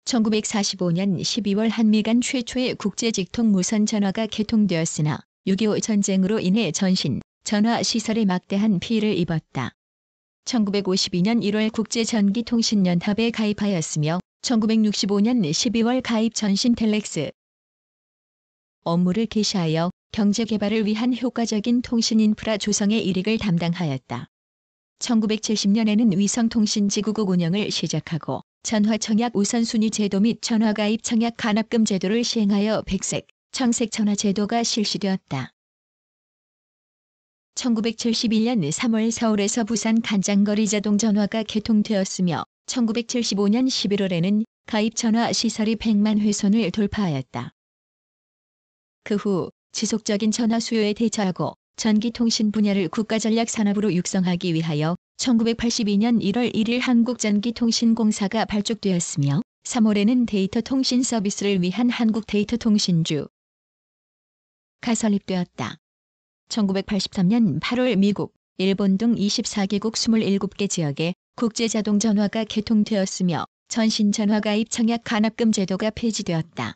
1945년 12월 한미 간 최초의 국제직통 무선 전화가 개통되었으나 6.25 전쟁으로 인해 전신, 전화 시설에 막대한 피해를 입었다. 1952년 1월 국제전기통신연합에 가입하였으며 1965년 12월 가입 전신 텔렉스 업무를 개시하여 경제개발을 위한 효과적인 통신 인프라 조성의 일익을 담당하였다. 1970년에는 위성통신지구국 운영을 시작하고 전화청약 우선순위 제도 및 전화가입 청약 간합금 제도를 시행하여 백색, 청색 전화 제도가 실시되었다. 1971년 3월 서울에서 부산 간장거리 자동전화가 개통되었으며 1975년 11월에는 가입 전화 시설이 100만 회선을 돌파하였다. 그 후 지속적인 전화 수요에 대처하고 전기통신 분야를 국가전략 산업으로 육성하기 위하여 1982년 1월 1일 한국전기통신공사가 발족되었으며 3월에는 데이터 통신 서비스를 위한 한국데이터통신주가 설립되었다. 1983년 8월 미국, 일본 등 24개국 27개 지역에 국제자동전화가 개통되었으며 전신전화 가입 청약 간합금 제도가 폐지되었다.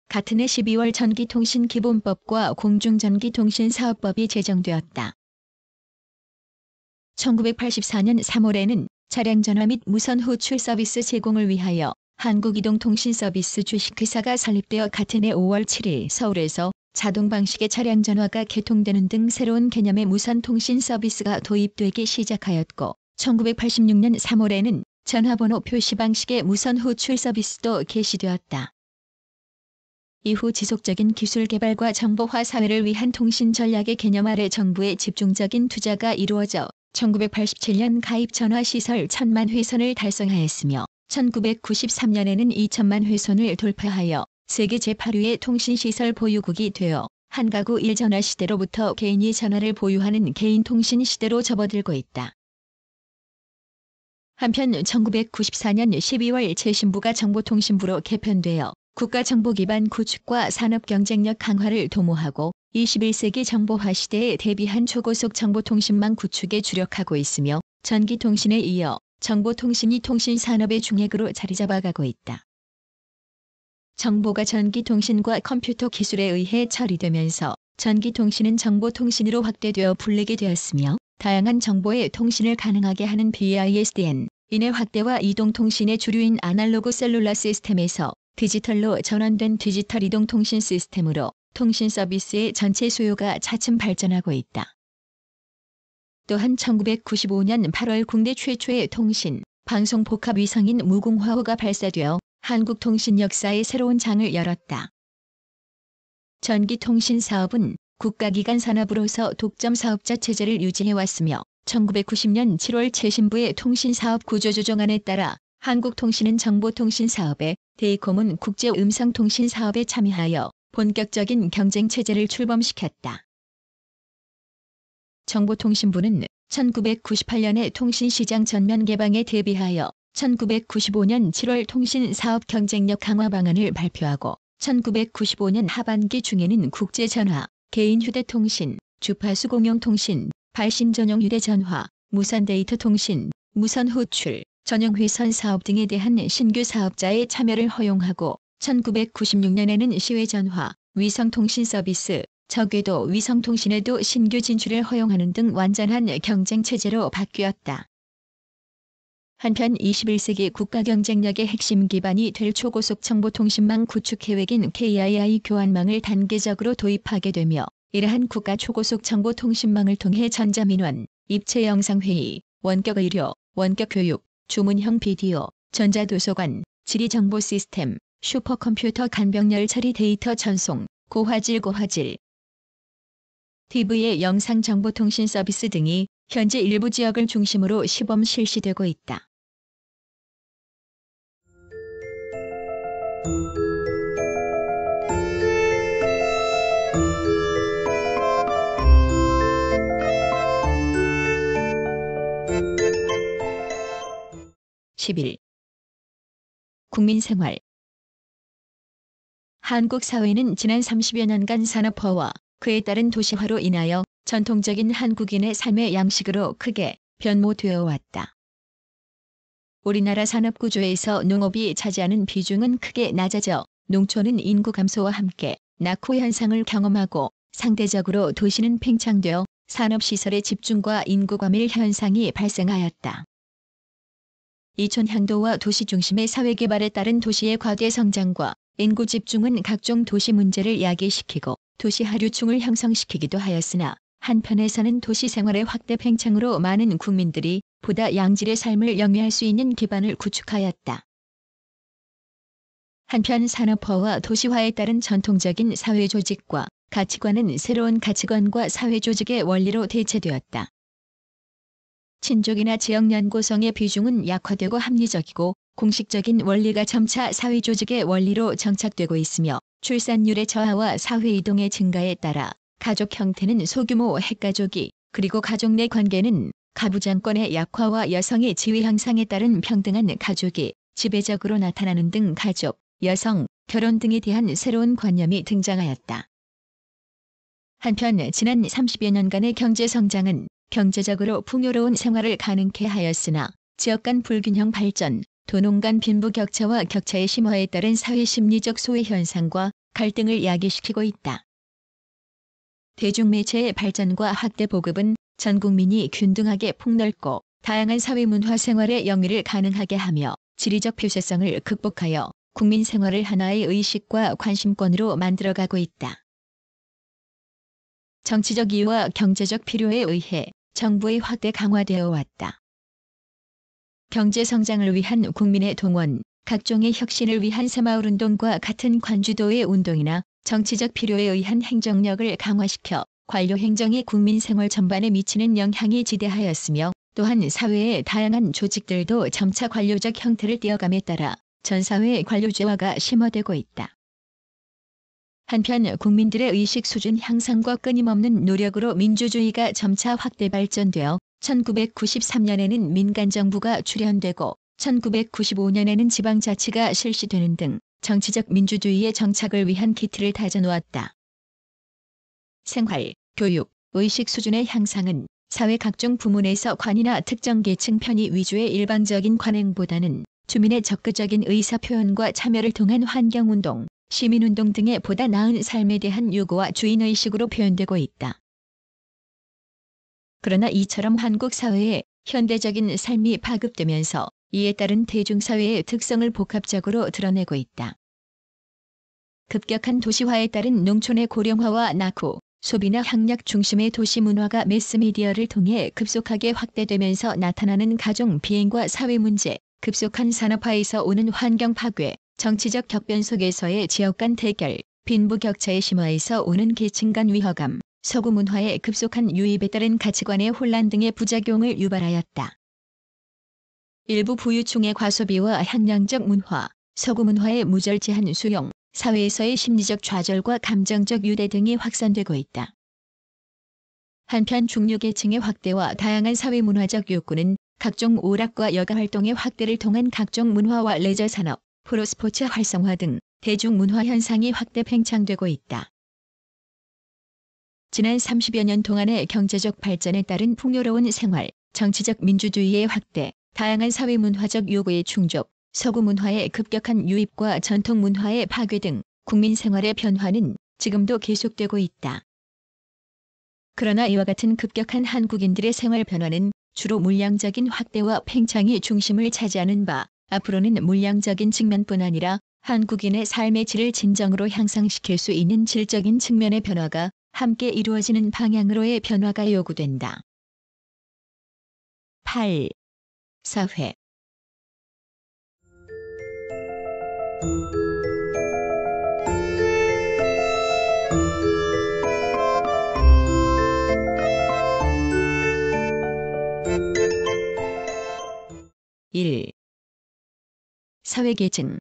같은 해 12월 전기통신기본법과 공중전기통신사업법이 제정되었다. 1984년 3월에는 차량 전화 및 무선 호출 서비스 제공을 위하여 한국이동통신서비스 주식회사가 설립되어 같은 해 5월 7일 서울에서 자동 방식의 차량 전화가 개통되는 등 새로운 개념의 무선 통신 서비스가 도입되기 시작하였고 1986년 3월에는 전화번호 표시 방식의 무선 호출 서비스도 개시되었다. 이후 지속적인 기술 개발과 정보화 사회를 위한 통신 전략의 개념 아래 정부의 집중적인 투자가 이루어져 1987년 가입 전화 시설 1000만 회선을 달성하였으며 1993년에는 2000만 회선을 돌파하여 세계 제8위의 통신시설 보유국이 되어 한가구 1전화 시대로부터 개인이 전화를 보유하는 개인 통신 시대로 접어들고 있다. 한편 1994년 12월 재신부가 정보통신부로 개편되어 국가정보 기반 구축과 산업 경쟁력 강화를 도모하고 21세기 정보화 시대에 대비한 초고속 정보통신망 구축에 주력하고 있으며 전기통신에 이어 정보통신이 통신산업의 중핵으로 자리잡아가고 있다. 정보가 전기통신과 컴퓨터 기술에 의해 처리되면서 전기통신은 정보통신으로 확대되어 불리게 되었으며 다양한 정보의 통신을 가능하게 하는 BISDN, 인의 확대와 이동통신의 주류인 아날로그 셀룰러 시스템에서 디지털로 전환된 디지털 이동통신 시스템으로 통신 서비스의 전체 수요가 차츰 발전하고 있다. 또한 1995년 8월 국내 최초의 통신, 방송 복합 위성인 무궁화호가 발사되어 한국통신 역사의 새로운 장을 열었다. 전기통신 사업은 국가기관 산업으로서 독점 사업자 체제를 유지해왔으며 1990년 7월 재신부의 통신사업 구조조정안에 따라 한국통신은 정보통신 사업에, 데이콤은 국제음성통신 사업에 참여하여 본격적인 경쟁체제를 출범시켰다. 정보통신부는 1998년에 통신시장 전면 개방에 대비하여 1995년 7월 통신사업 경쟁력 강화 방안을 발표하고 1995년 하반기 중에는 국제전화, 개인 휴대통신, 주파수 공용통신, 발신 전용 휴대전화, 무선 데이터 통신, 무선 호출, 전용 회선 사업 등에 대한 신규 사업자의 참여를 허용하고 1996년에는 시외전화, 위성통신 서비스, 저궤도 위성통신에도 신규 진출을 허용하는 등 완전한 경쟁체제로 바뀌었다. 한편 21세기 국가 경쟁력의 핵심 기반이 될 초고속 정보통신망 구축 계획인 KII 교환망을 단계적으로 도입하게 되며 이러한 국가 초고속 정보통신망을 통해 전자민원, 입체 영상회의, 원격 의료, 원격 교육, 주문형 비디오, 전자도서관, 지리정보 시스템, 슈퍼컴퓨터 간병열 처리 데이터 전송, 고화질 TV의 영상정보통신 서비스 등이 현재 일부 지역을 중심으로 시범 실시되고 있다. 국민생활. 한국 사회는 지난 30여 년간 산업화와 그에 따른 도시화로 인하여 전통적인 한국인의 삶의 양식으로 크게 변모되어 왔다. 우리나라 산업구조에서 농업이 차지하는 비중은 크게 낮아져 농촌은 인구 감소와 함께 낙후 현상을 경험하고 상대적으로 도시는 팽창되어 산업시설의 집중과 인구 과밀 현상이 발생하였다. 이촌 향도와 도시 중심의 사회개발에 따른 도시의 과대 성장과 인구 집중은 각종 도시 문제를 야기시키고 도시 하류층을 형성시키기도 하였으나 한편에서는 도시 생활의 확대 팽창으로 많은 국민들이 보다 양질의 삶을 영위할 수 있는 기반을 구축하였다. 한편 산업화와 도시화에 따른 전통적인 사회조직과 가치관은 새로운 가치관과 사회조직의 원리로 대체되었다. 친족이나 지역연고성의 비중은 약화되고 합리적이고 공식적인 원리가 점차 사회조직의 원리로 정착되고 있으며 출산율의 저하와 사회이동의 증가에 따라 가족 형태는 소규모 핵가족이 그리고 가족 내 관계는 가부장권의 약화와 여성의 지위 향상에 따른 평등한 가족이 지배적으로 나타나는 등 가족, 여성, 결혼 등에 대한 새로운 관념이 등장하였다. 한편 지난 30여 년간의 경제성장은 경제적으로 풍요로운 생활을 가능케 하였으나 지역 간 불균형 발전, 도농 간 빈부격차와 격차의 심화에 따른 사회심리적 소외 현상과 갈등을 야기시키고 있다. 대중매체의 발전과 확대 보급은 전 국민이 균등하게 폭넓고 다양한 사회문화 생활의 영위를 가능하게 하며 지리적 표시성을 극복하여 국민 생활을 하나의 의식과 관심권으로 만들어가고 있다. 정치적 이유와 경제적 필요에 의해 정부의 확대 강화되어 왔다. 경제 성장을 위한 국민의 동원, 각종의 혁신을 위한 새마을운동과 같은 관주도의 운동이나 정치적 필요에 의한 행정력을 강화시켜 관료 행정이 국민 생활 전반에 미치는 영향이 지대하였으며 또한 사회의 다양한 조직들도 점차 관료적 형태를 띠어감에 따라 전 사회의 관료제화가 심화되고 있다. 한편 국민들의 의식 수준 향상과 끊임없는 노력으로 민주주의가 점차 확대 발전되어 1993년에는 민간정부가 출현되고 1995년에는 지방자치가 실시되는 등 정치적 민주주의의 정착을 위한 기틀을 다져놓았다. 생활, 교육, 의식 수준의 향상은 사회 각종 부문에서 관이나 특정 계층 편의 위주의 일방적인 관행보다는 주민의 적극적인 의사표현과 참여를 통한 환경운동, 시민운동 등의 보다 나은 삶에 대한 요구와 주인의식으로 표현되고 있다. 그러나 이처럼 한국 사회에 현대적인 삶이 파급되면서 이에 따른 대중사회의 특성을 복합적으로 드러내고 있다. 급격한 도시화에 따른 농촌의 고령화와 낙후, 소비나 향락 중심의 도시 문화가 매스미디어를 통해 급속하게 확대되면서 나타나는 가정 비행과 사회 문제, 급속한 산업화에서 오는 환경 파괴, 정치적 격변 속에서의 지역 간 대결, 빈부 격차의 심화에서 오는 계층 간 위화감, 서구 문화의 급속한 유입에 따른 가치관의 혼란 등의 부작용을 유발하였다. 일부 부유층의 과소비와 향량적 문화, 서구 문화의 무절제한 수용, 사회에서의 심리적 좌절과 감정적 유대 등이 확산되고 있다. 한편 중류계층의 확대와 다양한 사회문화적 욕구는 각종 오락과 여가 활동의 확대를 통한 각종 문화와 레저 산업, 프로스포츠 활성화 등 대중문화 현상이 확대 팽창되고 있다. 지난 30여 년 동안의 경제적 발전에 따른 풍요로운 생활, 정치적 민주주의의 확대, 다양한 사회문화적 요구의 충족, 서구 문화의 급격한 유입과 전통 문화의 파괴 등 국민 생활의 변화는 지금도 계속되고 있다. 그러나 이와 같은 급격한 한국인들의 생활 변화는 주로 물량적인 확대와 팽창이 중심을 차지하는 바, 앞으로는 물량적인 측면뿐 아니라 한국인의 삶의 질을 진정으로 향상시킬 수 있는 질적인 측면의 변화가 함께 이루어지는 방향으로의 변화가 요구된다. 8. 사회. (1) 사회계층.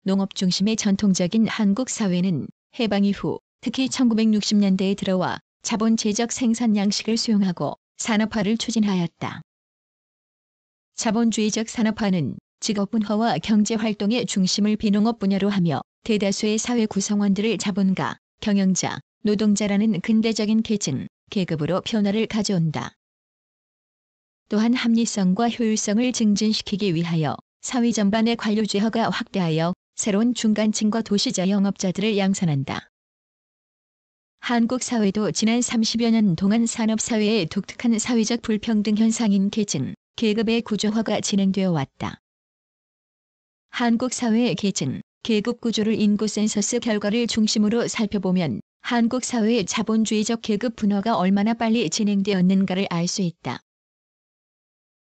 농업 중심의 전통적인 한국 사회는 해방 이후 특히 1960년대에 들어와 자본주의적 생산 양식을 수용하고 산업화를 추진하였다. 자본주의적 산업화는 직업분화와 경제활동의 중심을 비농업 분야로 하며 대다수의 사회 구성원들을 자본가, 경영자, 노동자라는 근대적인 계층, 계급으로 변화를 가져온다. 또한 합리성과 효율성을 증진시키기 위하여 사회 전반의 관료제화가 확대하여 새로운 중간층과 도시자 영업자들을 양산한다. 한국 사회도 지난 30여 년 동안 산업사회의 독특한 사회적 불평등 현상인 계층, 계급의 구조화가 진행되어 왔다. 한국 사회의 계층, 계급 구조를 인구 센서스 결과를 중심으로 살펴보면 한국 사회의 자본주의적 계급 분화가 얼마나 빨리 진행되었는가를 알 수 있다.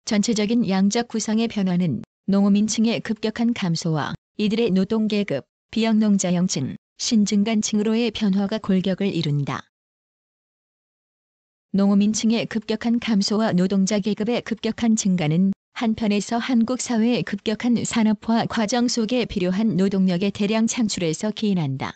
전체적인 양적 구성의 변화는 농어민층의 급격한 감소와 이들의 노동계급, 비영농자형층, 신증간층으로의 변화가 골격을 이룬다. 농어민층의 급격한 감소와 노동자 계급의 급격한 증가는 한편에서 한국 사회의 급격한 산업화 과정 속에 필요한 노동력의 대량 창출에서 기인한다.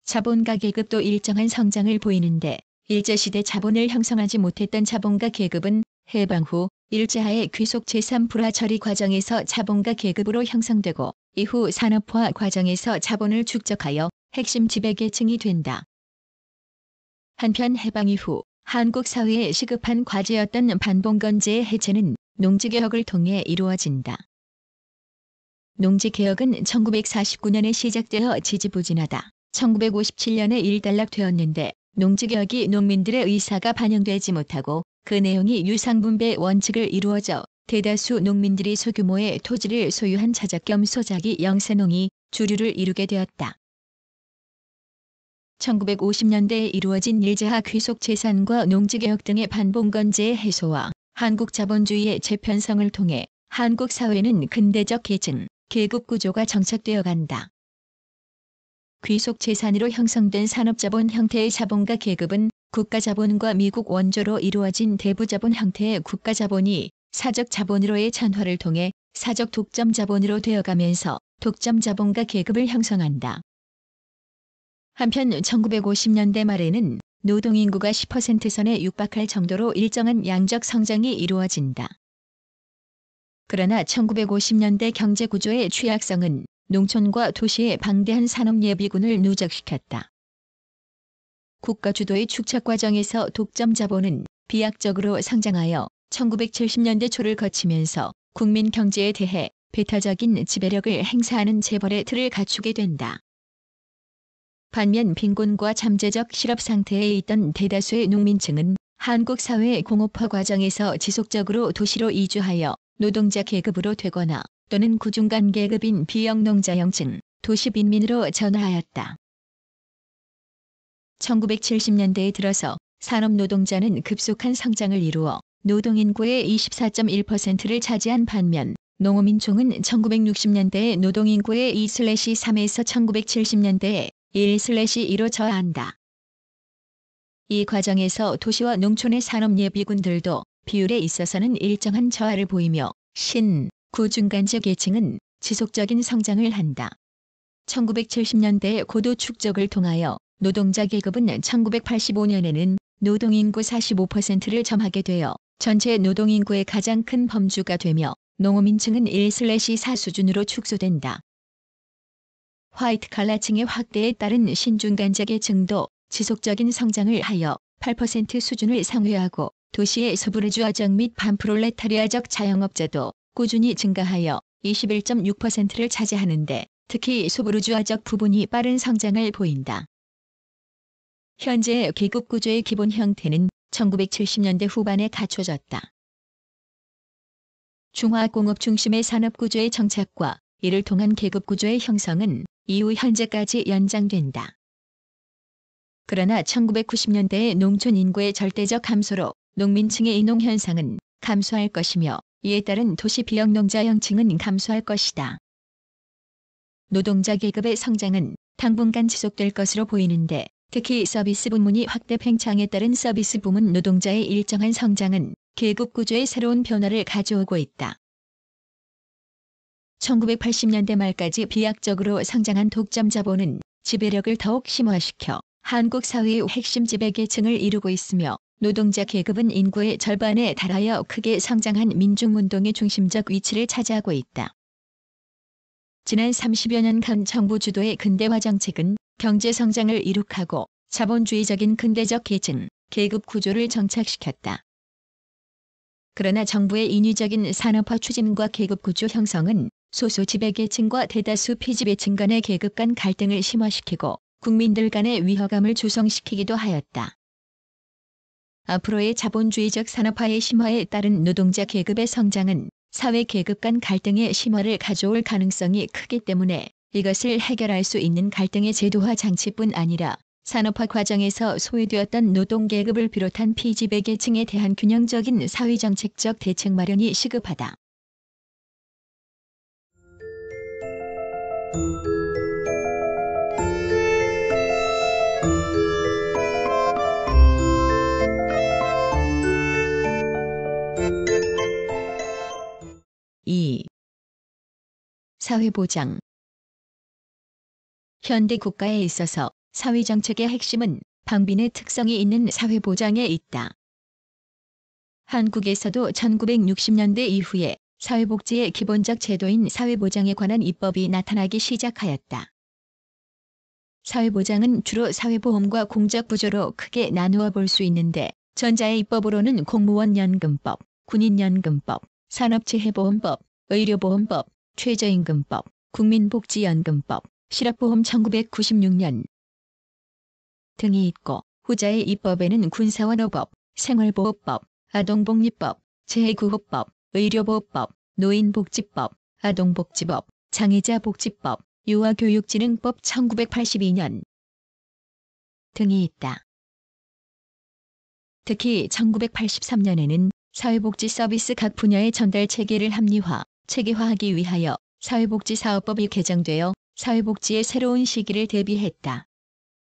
자본가 계급도 일정한 성장을 보이는데 일제시대 자본을 형성하지 못했던 자본가 계급은 해방 후 일제하에 귀속 제3 불화 처리 과정에서 자본가 계급으로 형성되고 이후 산업화 과정에서 자본을 축적하여 핵심 지배계층이 된다. 한편 해방 이후 한국 사회의 시급한 과제였던 반봉건제의 해체는 농지개혁을 통해 이루어진다. 농지개혁은 1949년에 시작되어 지지부진하다 1957년에 일단락되었는데 농지개혁이 농민들의 의사가 반영되지 못하고 그 내용이 유상분배 원칙을 이루어져 대다수 농민들이 소규모의 토지를 소유한 차작 겸 소작이 영세농이 주류를 이루게 되었다. 1950년대에 이루어진 일제하 귀속재산과 농지개혁 등의 반봉건제의 해소와 한국 자본주의의 재편성을 통해 한국 사회는 근대적 계층, 계급 구조가 정착되어 간다. 귀속재산으로 형성된 산업자본 형태의 자본가 계급은 국가자본과 미국 원조로 이루어진 대부자본 형태의 국가자본이 사적 자본으로의 전화를 통해 사적 독점자본으로 되어가면서 독점자본가 계급을 형성한다. 한편 1950년대 말에는 노동인구가 10% 선에 육박할 정도로 일정한 양적 성장이 이루어진다. 그러나 1950년대 경제구조의 취약성은 농촌과 도시의 방대한 산업예비군을 누적시켰다. 국가 주도의 축적 과정에서 독점자본은 비약적으로 성장하여 1970년대 초를 거치면서 국민 경제에 대해 배타적인 지배력을 행사하는 재벌의 틀을 갖추게 된다. 반면 빈곤과 잠재적 실업 상태에 있던 대다수의 농민층은 한국 사회의 공업화 과정에서 지속적으로 도시로 이주하여 노동자 계급으로 되거나 또는 구중간 계급인 비영농자형층, 도시빈민으로 전환하였다. 1970년대에 들어서 산업노동자는 급속한 성장을 이루어 노동인구의 24.1%를 차지한 반면 농어민총은 1960년대에 노동인구의 2/3에서 1970년대에 1/2로 저하한다. 이 과정에서 도시와 농촌의 산업예비군들도 비율에 있어서는 일정한 저하를 보이며 구중간제 계층은 지속적인 성장을 한다. 1970년대의 고도 축적을 통하여 노동자 계급은 1985년에는 노동인구 45%를 점하게 되어 전체 노동인구의 가장 큰 범주가 되며 농어민층은 1/4 수준으로 축소된다. 화이트 칼라층의 확대에 따른 신중간제 계층도 지속적인 성장을 하여 8% 수준을 상회하고 도시의 소부르주아적 및 반프롤레타리아적 자영업자도 꾸준히 증가하여 21.6%를 차지하는데 특히 소부르주아적 부분이 빠른 성장을 보인다. 현재의 계급구조의 기본 형태는 1970년대 후반에 갖춰졌다. 중화공업 중심의 산업구조의 정착과 이를 통한 계급구조의 형성은 이후 현재까지 연장된다. 그러나 1990년대의 농촌 인구의 절대적 감소로 농민층의 이농 현상은 감소할 것이며 이에 따른 도시 비영농자형층은 감소할 것이다. 노동자 계급의 성장은 당분간 지속될 것으로 보이는데 특히 서비스 부문이 확대 팽창에 따른 서비스 부문 노동자의 일정한 성장은 계급 구조의 새로운 변화를 가져오고 있다. 1980년대 말까지 비약적으로 성장한 독점 자본은 지배력을 더욱 심화시켜 한국 사회의 핵심 지배계층을 이루고 있으며 노동자 계급은 인구의 절반에 달하여 크게 성장한 민중운동의 중심적 위치를 차지하고 있다. 지난 30여 년간 정부 주도의 근대화 정책은 경제 성장을 이룩하고 자본주의적인 근대적 계층, 계급 구조를 정착시켰다. 그러나 정부의 인위적인 산업화 추진과 계급 구조 형성은 소수 지배계층과 대다수 피지배층 간의 계급 간 갈등을 심화시키고 국민들 간의 위화감을 조성시키기도 하였다. 앞으로의 자본주의적 산업화의 심화에 따른 노동자 계급의 성장은 사회 계급 간 갈등의 심화를 가져올 가능성이 크기 때문에 이것을 해결할 수 있는 갈등의 제도화 장치뿐 아니라 산업화 과정에서 소외되었던 노동계급을 비롯한 피지배계층에 대한 균형적인 사회정책적 대책 마련이 시급하다. 사회보장. 현대 국가에 있어서 사회정책의 핵심은 방빈의 특성이 있는 사회보장에 있다. 한국에서도 1960년대 이후에 사회복지의 기본적 제도인 사회보장에 관한 입법이 나타나기 시작하였다. 사회보장은 주로 사회보험과 공적부조로 크게 나누어 볼 수 있는데 전자의 입법으로는 공무원연금법, 군인연금법, 산업재해보험법, 의료보험법, 최저임금법, 국민복지연금법, 실업보험 1996년 등이 있고 후자의 입법에는 군사원호법, 생활보호법, 아동복리법, 재해구호법, 의료보호법, 노인복지법, 아동복지법, 장애자복지법, 유아교육진흥법 1982년 등이 있다. 특히 1983년에는 사회복지 서비스 각 분야의 전달 체계를 합리화, 체계화하기 위하여 사회복지사업법이 개정되어 사회복지의 새로운 시기를 대비했다.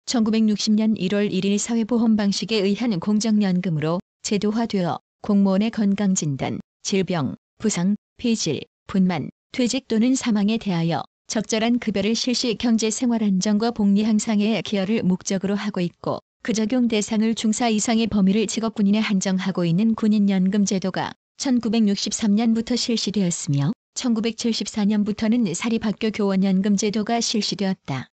1960년 1월 1일 사회보험 방식에 의한 공적연금으로 제도화되어 공무원의 건강진단, 질병, 부상, 폐질, 분만, 퇴직 또는 사망에 대하여 적절한 급여를 실시 경제생활 안정과 복리 향상에 기여를 목적으로 하고 있고 그 적용 대상을 중사 이상의 범위를 직업군인에 한정하고 있는 군인연금 제도가 1963년부터 실시되었으며 1974년부터는 사립학교 교원연금 제도가 실시되었다.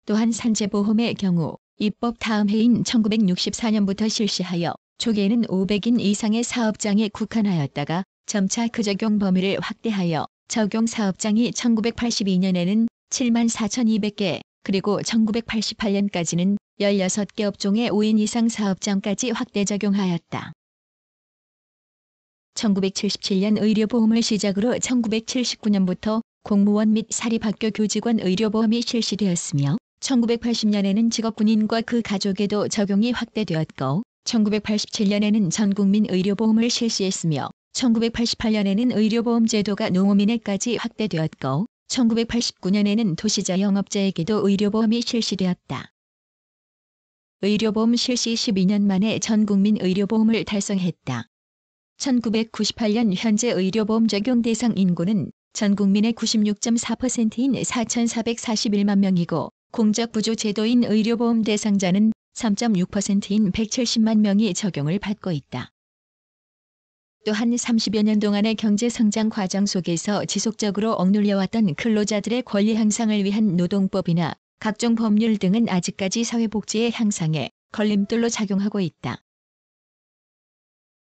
또한 산재보험의 경우 입법 다음 해인 1964년부터 실시하여 초기에는 500인 이상의 사업장에 국한하였다가 점차 그 적용 범위를 확대하여 적용 사업장이 1982년에는 74,200개 그리고 1988년까지는 16개 업종의 5인 이상 사업장까지 확대 적용하였다. 1977년 의료보험을 시작으로 1979년부터 공무원 및 사립학교 교직원 의료보험이 실시되었으며 1980년에는 직업군인과 그 가족에도 적용이 확대되었고 1987년에는 전국민 의료보험을 실시했으며 1988년에는 의료보험 제도가 농어민에까지 확대되었고 1989년에는 도시자 영업자에게도 의료보험이 실시되었다. 의료보험 실시 12년 만에 전국민 의료보험을 달성했다. 1998년 현재 의료보험 적용 대상 인구는 전국민의 96.4%인 4,441만 명이고 공적부조 제도인 의료보험 대상자는 3.6%인 170만 명이 적용을 받고 있다. 또한 30여 년 동안의 경제성장 과정 속에서 지속적으로 억눌려왔던 근로자들의 권리 향상을 위한 노동법이나 각종 법률 등은 아직까지 사회복지의 향상에 걸림돌로 작용하고 있다.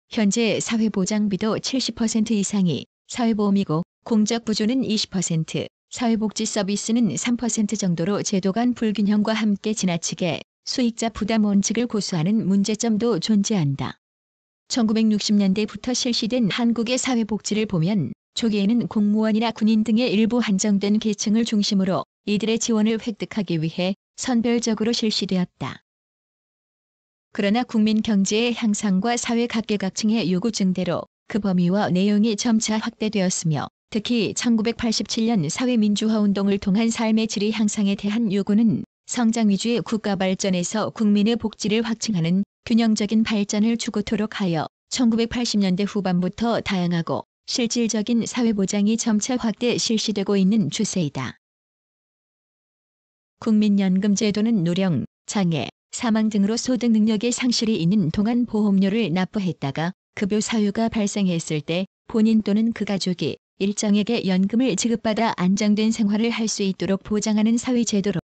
현재 사회보장비도 70% 이상이 사회보험이고 공적부조는 20%, 사회복지 서비스는 3% 정도로 제도 간 불균형과 함께 지나치게 수익자 부담 원칙을 고수하는 문제점도 존재한다. 1960년대부터 실시된 한국의 사회복지를 보면 초기에는 공무원이나 군인 등의 일부 한정된 계층을 중심으로 이들의 지원을 획득하기 위해 선별적으로 실시되었다. 그러나 국민 경제의 향상과 사회 각계각층의 요구 증대로 그 범위와 내용이 점차 확대되었으며 특히 1987년 사회민주화운동을 통한 삶의 질의 향상에 대한 요구는 성장 위주의 국가 발전에서 국민의 복지를 확증하는 균형적인 발전을 추구토록 하여 1980년대 후반부터 다양하고 실질적인 사회보장이 점차 확대 실시되고 있는 추세이다. 국민연금 제도는 노령, 장애, 사망 등으로 소득 능력의 상실이 있는 동안 보험료를 납부했다가 급여 사유가 발생했을 때 본인 또는 그 가족이 일정에게 연금을 지급받아 안정된 생활을 할 수 있도록 보장하는 사회제도로